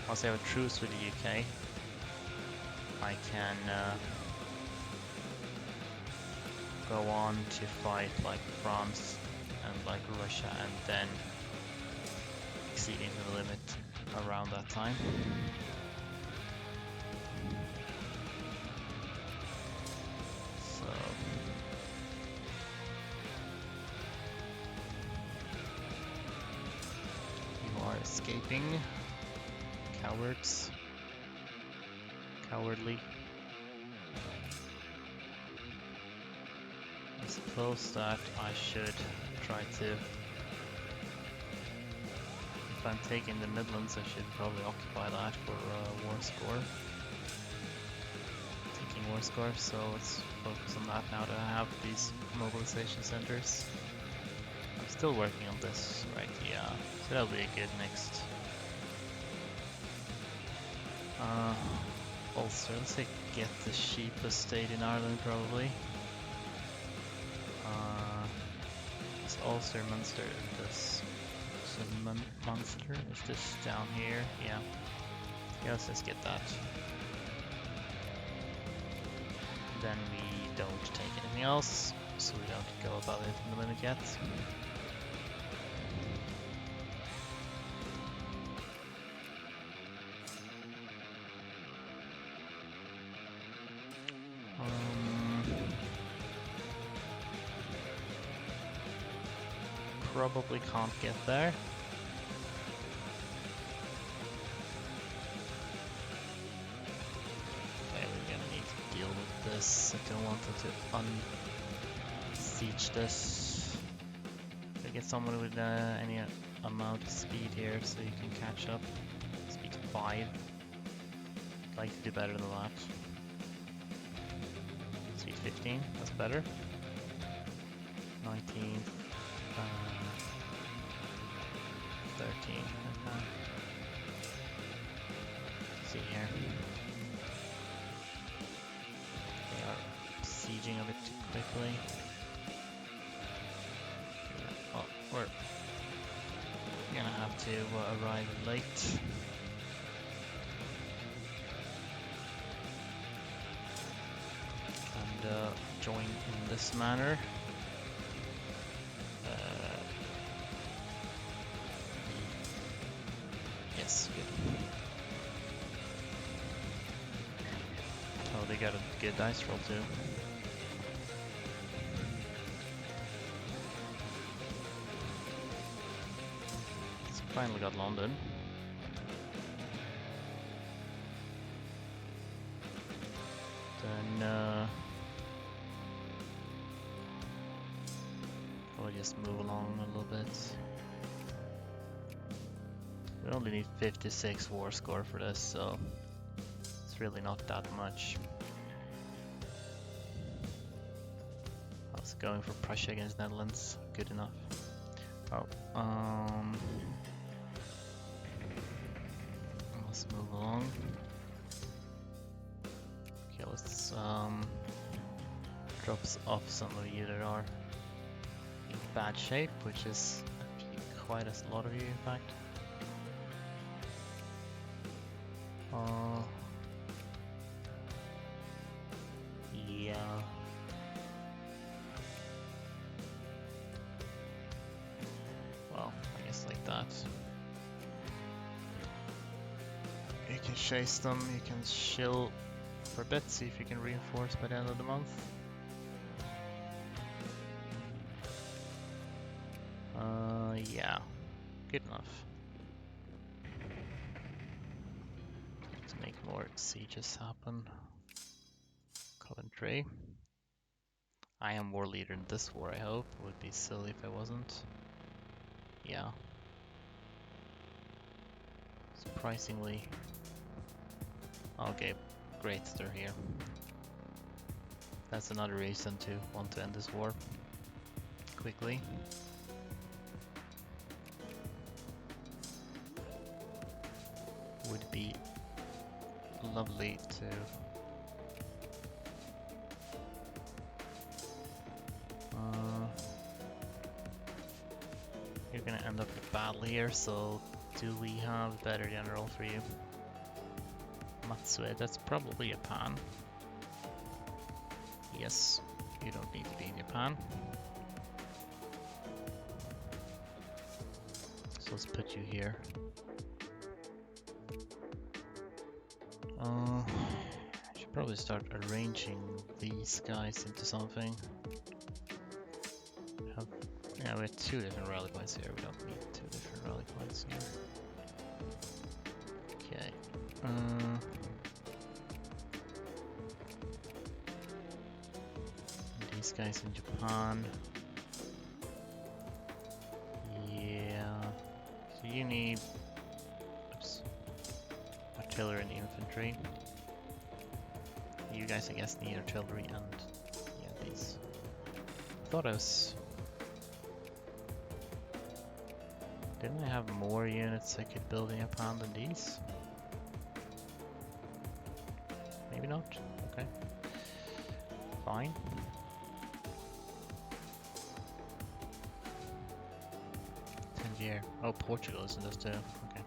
Once I have a truce with the UK, I can go on to fight like France and like Russia and then exceeding the limit around that time. So escaping. Cowards. Cowardly. I suppose that I should try to... If I'm taking the Midlands, I should probably occupy that for war score. Taking war score, so let's focus on that now that I have these mobilization centers. I'm still working on this, right? Yeah, so that'll be a good next. Also, let's say get the sheep estate in Ireland probably. It's Ulster, Munster, this. So Munster is this down here? Yeah. Yeah, let's just get that. Then we don't take anything else, so we don't go above it in the limit yet. Probably can't get there. Okay, we're gonna need to deal with this. I don't want them to siege this. I get someone with any amount of speed here so you can catch up. Speed 5. I'd like to do better than that. Speed 15, that's better. 19. 13. Okay. See here. They are sieging a bit too quickly. Yeah. Oh, we're gonna have to arrive late. And join in this manner. Yes, good. Oh, they got a good dice roll too. So finally got London. Then I'll just move along a little bit. We only need 56 war score for this, so it's really not that much. I was going for Prussia against Netherlands, good enough. Oh, let's move along. Okay, let's drop off some of you that are in bad shape, which is quite a lot of you in fact. Yeah. Well, I guess like that. You can chase them, you can chill for a bit, see if you can reinforce by the end of the month. Yeah, good enough. Make more sieges happen. Coventry. I am war leader in this war, I hope. It would be silly if I wasn't. Yeah. Surprisingly. Okay, great, they're here. That's another reason to want to end this war quickly. Would be lovely to you're gonna end up in battle here, so do we have a better general for you? Matsue, that's probably Japan. Yes, you don't need to be in Japan. So let's put you here. I should probably start arranging these guys into something. Yeah, we have 2 different rally points here. We don't need 2 different rally points here. Okay. These guys in Japan. Yeah. So you need artillery and infantry. You guys, I guess, need artillery and yeah, these. Thought I was. Didn't I have more units I could build in Japan than these? Maybe not. Okay. Fine. Tangier. Oh, Portugal isn't this too? Okay.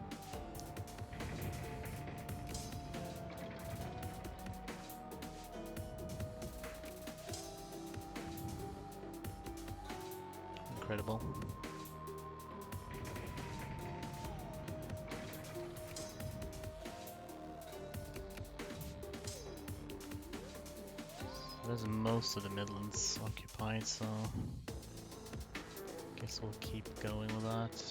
Incredible. There's most of the Midlands occupied, so guess we'll keep going with that.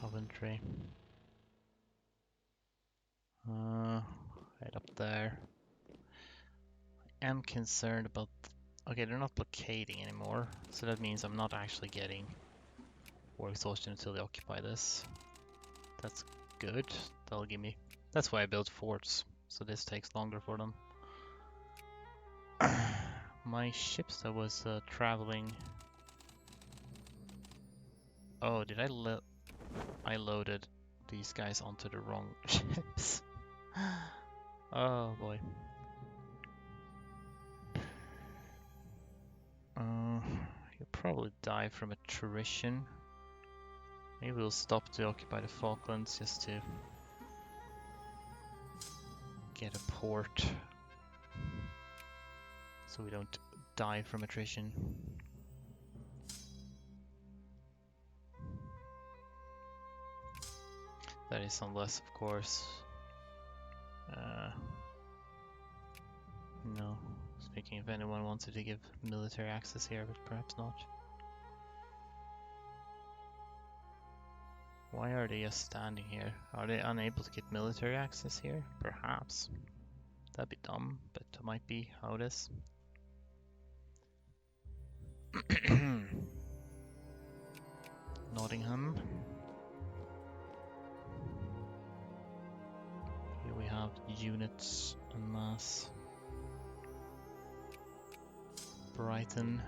Coventry. Right up there. I am concerned about... Okay, they're not blockading anymore, so that means I'm not actually getting war exhaustion until they occupy this. That's good. That'll give me... That's why I built forts, so this takes longer for them. My ships that was traveling... Oh, did I loaded these guys onto the wrong ships. Oh boy. You'll probably die from attrition. Maybe we'll stop to occupy the Falklands just to get a port so we don't die from attrition. That is unless, of course, no. Speaking if anyone wanted to give military access here, but perhaps not. Why are they just standing here? Are they unable to get military access here? Perhaps. That'd be dumb, but that might be how it is. Nottingham. Here we have units en masse. Brighton.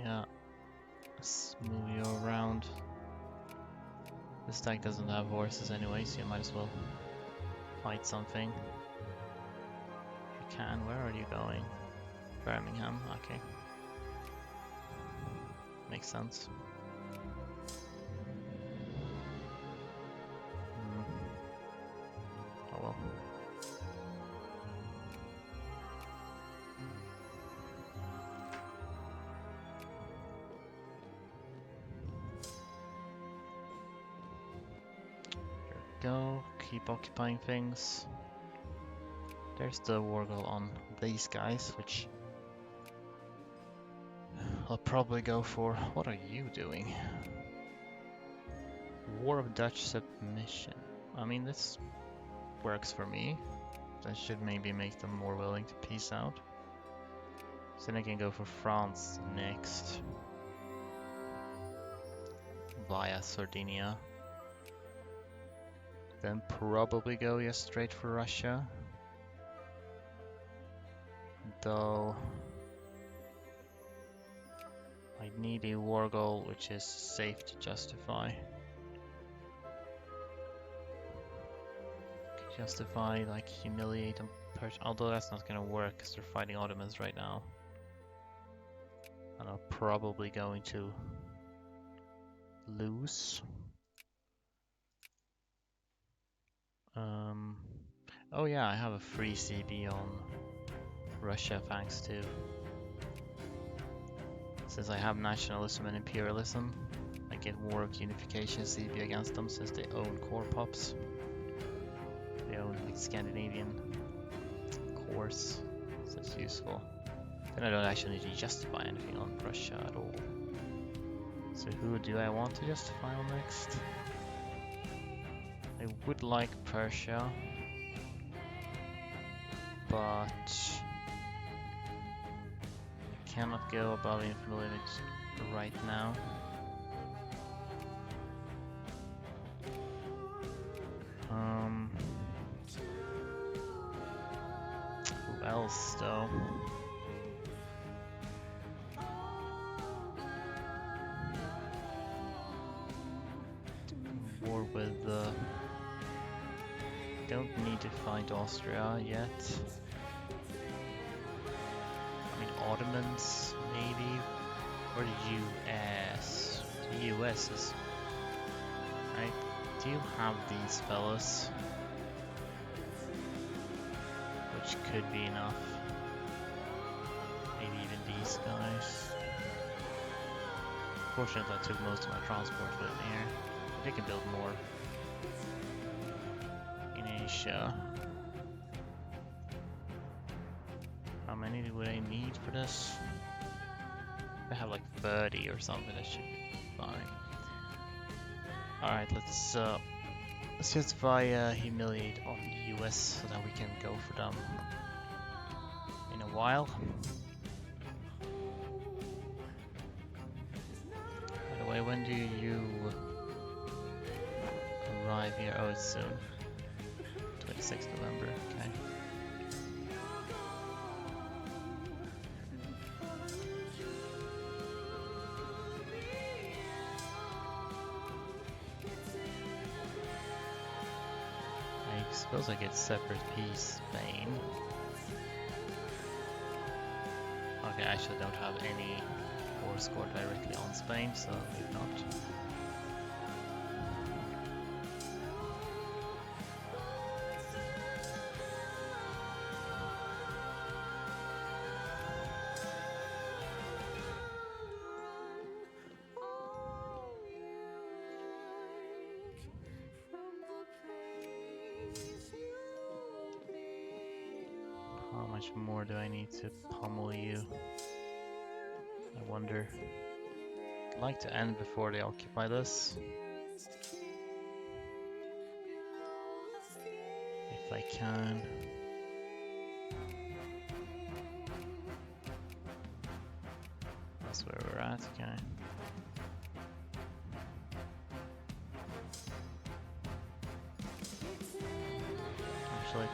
Yeah. Let's move you around. This tank doesn't have horses anyway, so you might as well fight something. If you can, where are you going? Birmingham, okay. Makes sense. Oh well. Go, keep occupying things. There's the war goal on these guys, which I'll probably go for. What are you doing? War of Dutch submission. I mean, this works for me. That should maybe make them more willing to peace out. So then I can go for France next. Via Sardinia. Then probably go just straight for Russia. Though I need a war goal which is safe to justify. Justify, like, humiliate them. Although that's not gonna work because they're fighting Ottomans right now. And I'm probably going to lose. Oh yeah, I have a free CB on Russia thanks to... Since I have nationalism and imperialism. I get War of Unification CB against them since they own core pops. They own like Scandinavian cores, so it's useful. Then I don't actually need to justify anything on Prussia at all. So who do I want to justify on next? I would like Persia, but I cannot go above infinite limits right now. Who else though? War with don't need to fight Austria yet. I mean Ottomans maybe, or the US. The US is right. Do you have these fellas? Which could be enough. Maybe even these guys. Fortunately, I took most of my transport with me here. They can build more in Asia. How many would I need for this? I have like 30 or something. That should be fine. All right, let's just humiliate on the US so that we can go for them in a while. By the way, when do you arrive here? Oh, it's soon. 26th November, okay. I suppose I get separate peace, Spain. Okay, I actually don't have any war score directly on Spain, so maybe not. How much more do I need to pummel you? I wonder. I'd like to end before they occupy this. If I can. That's where we're at, okay. Actually,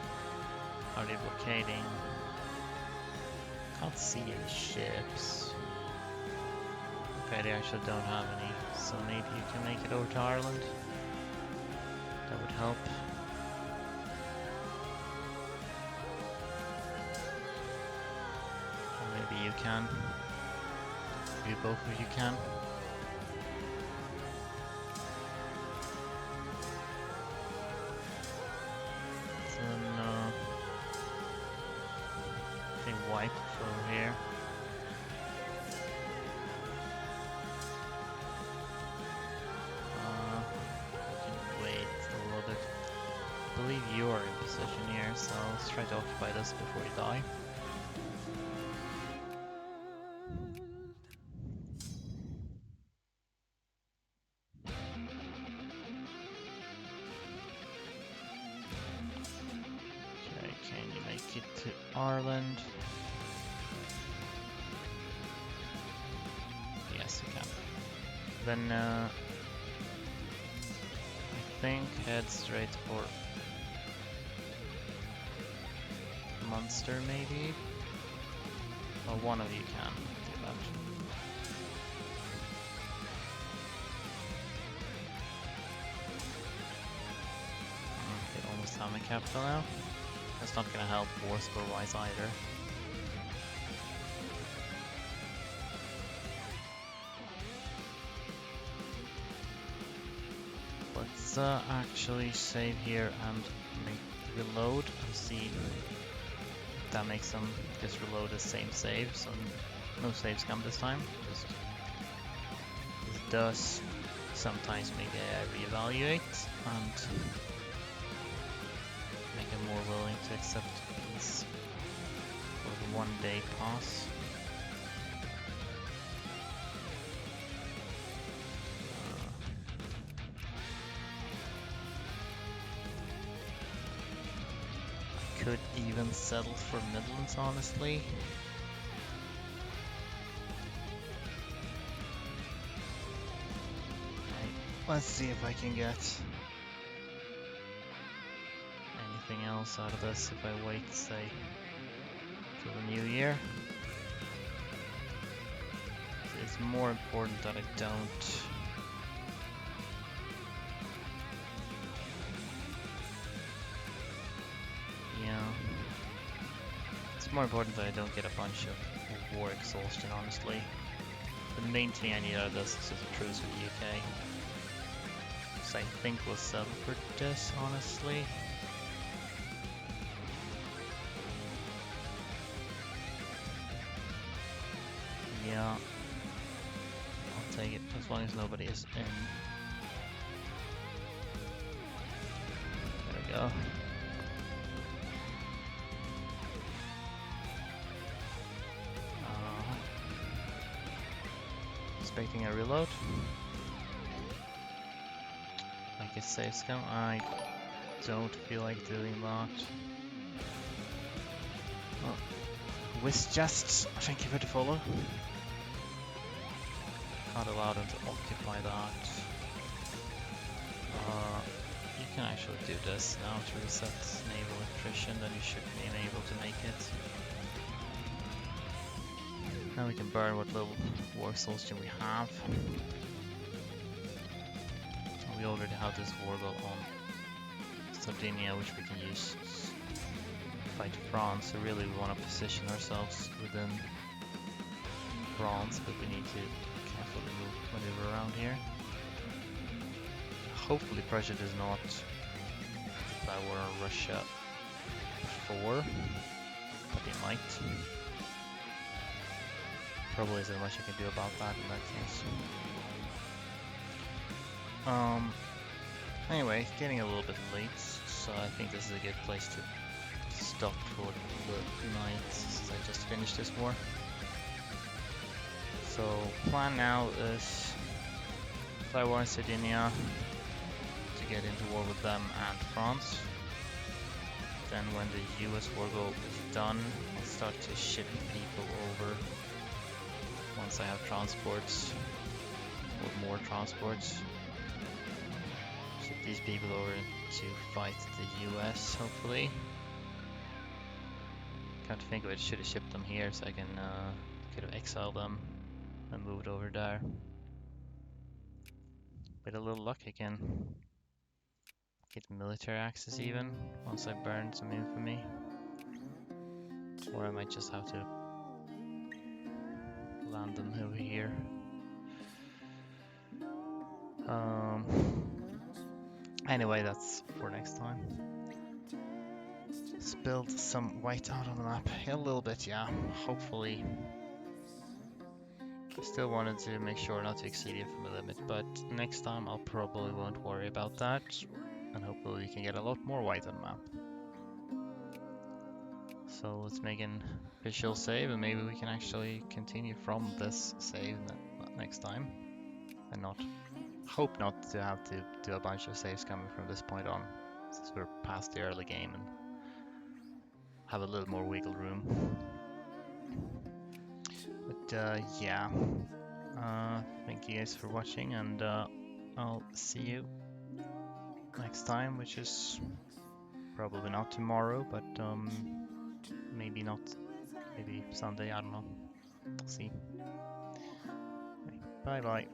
are they blockading? Can't see any ships. Okay, they actually don't have any, so maybe you can make it over to Ireland. That would help. Or maybe you can. Maybe both of you can. So no. They wiped over here. I believe you are in position here, so let's try to occupy this before you die. Okay, can you make it to Ireland? Yes, you can. Then I think head straight for Munster, maybe? Or one of you can do that. They almost have my capital now. That's not gonna help war score wise either. Let's actually save here and reload and see if that makes them just reload the same save, so no save scum this time. Just this does sometimes maybe I reevaluate and make them more willing to accept peace for the 1 day pass. I could even settle for Midlands, honestly. Let's see if I can get anything else out of this if I wait, say, till the new year. It's more important that I don't it's more important that I don't get a bunch of war exhaustion, honestly. The main thing I need out of this is just a truce with the UK. So I think we'll settle for this, honestly. Yeah, I'll take it as long as nobody is in. There we go. Expecting a reload. Like a safe scum. I don't feel like doing that. Oh. Just thank you for the follow. Can't allow them to occupy that. You can actually do this now to reset naval attrition, then you should be able to make it. Now we can burn what little war exhaustion we have. We already have this war goal on Sardinia, which we can use to fight France. So really we want to position ourselves within France, but we need to carefully maneuver around here. Hopefully Prussia does not declare war on Russia before, but they might. Probably isn't much I can do about that in that case. Anyway, getting a little bit late, so I think this is a good place to stop for the night, since I just finished this war. So, plan now is declare war in Sardinia to get into war with them and France. Then when the US war goal is done, I'll start to ship people over once I have transports, or more transports. Ship these people over to fight the US, hopefully. Can't think of it, should have shipped them here so I can could have exiled them and moved over there. With a little luck I can get military access even, once I burn some infamy. Or I might just have to land them over here. Anyway, that's for next time. Let's build some white out on the map. A little bit, yeah. Hopefully. I still wanted to make sure not to exceed the infamy limit, but next time I'll probably won't worry about that. And hopefully we can get a lot more white on the map. So let's make an official save, and maybe we can actually continue from this save next time. And hope not to have to do a bunch of saves coming from this point on, since we're past the early game and have a little more wiggle room. But yeah, thank you guys for watching, and I'll see you next time, which is probably not tomorrow, but maybe Sunday, I don't know. See. Bye bye.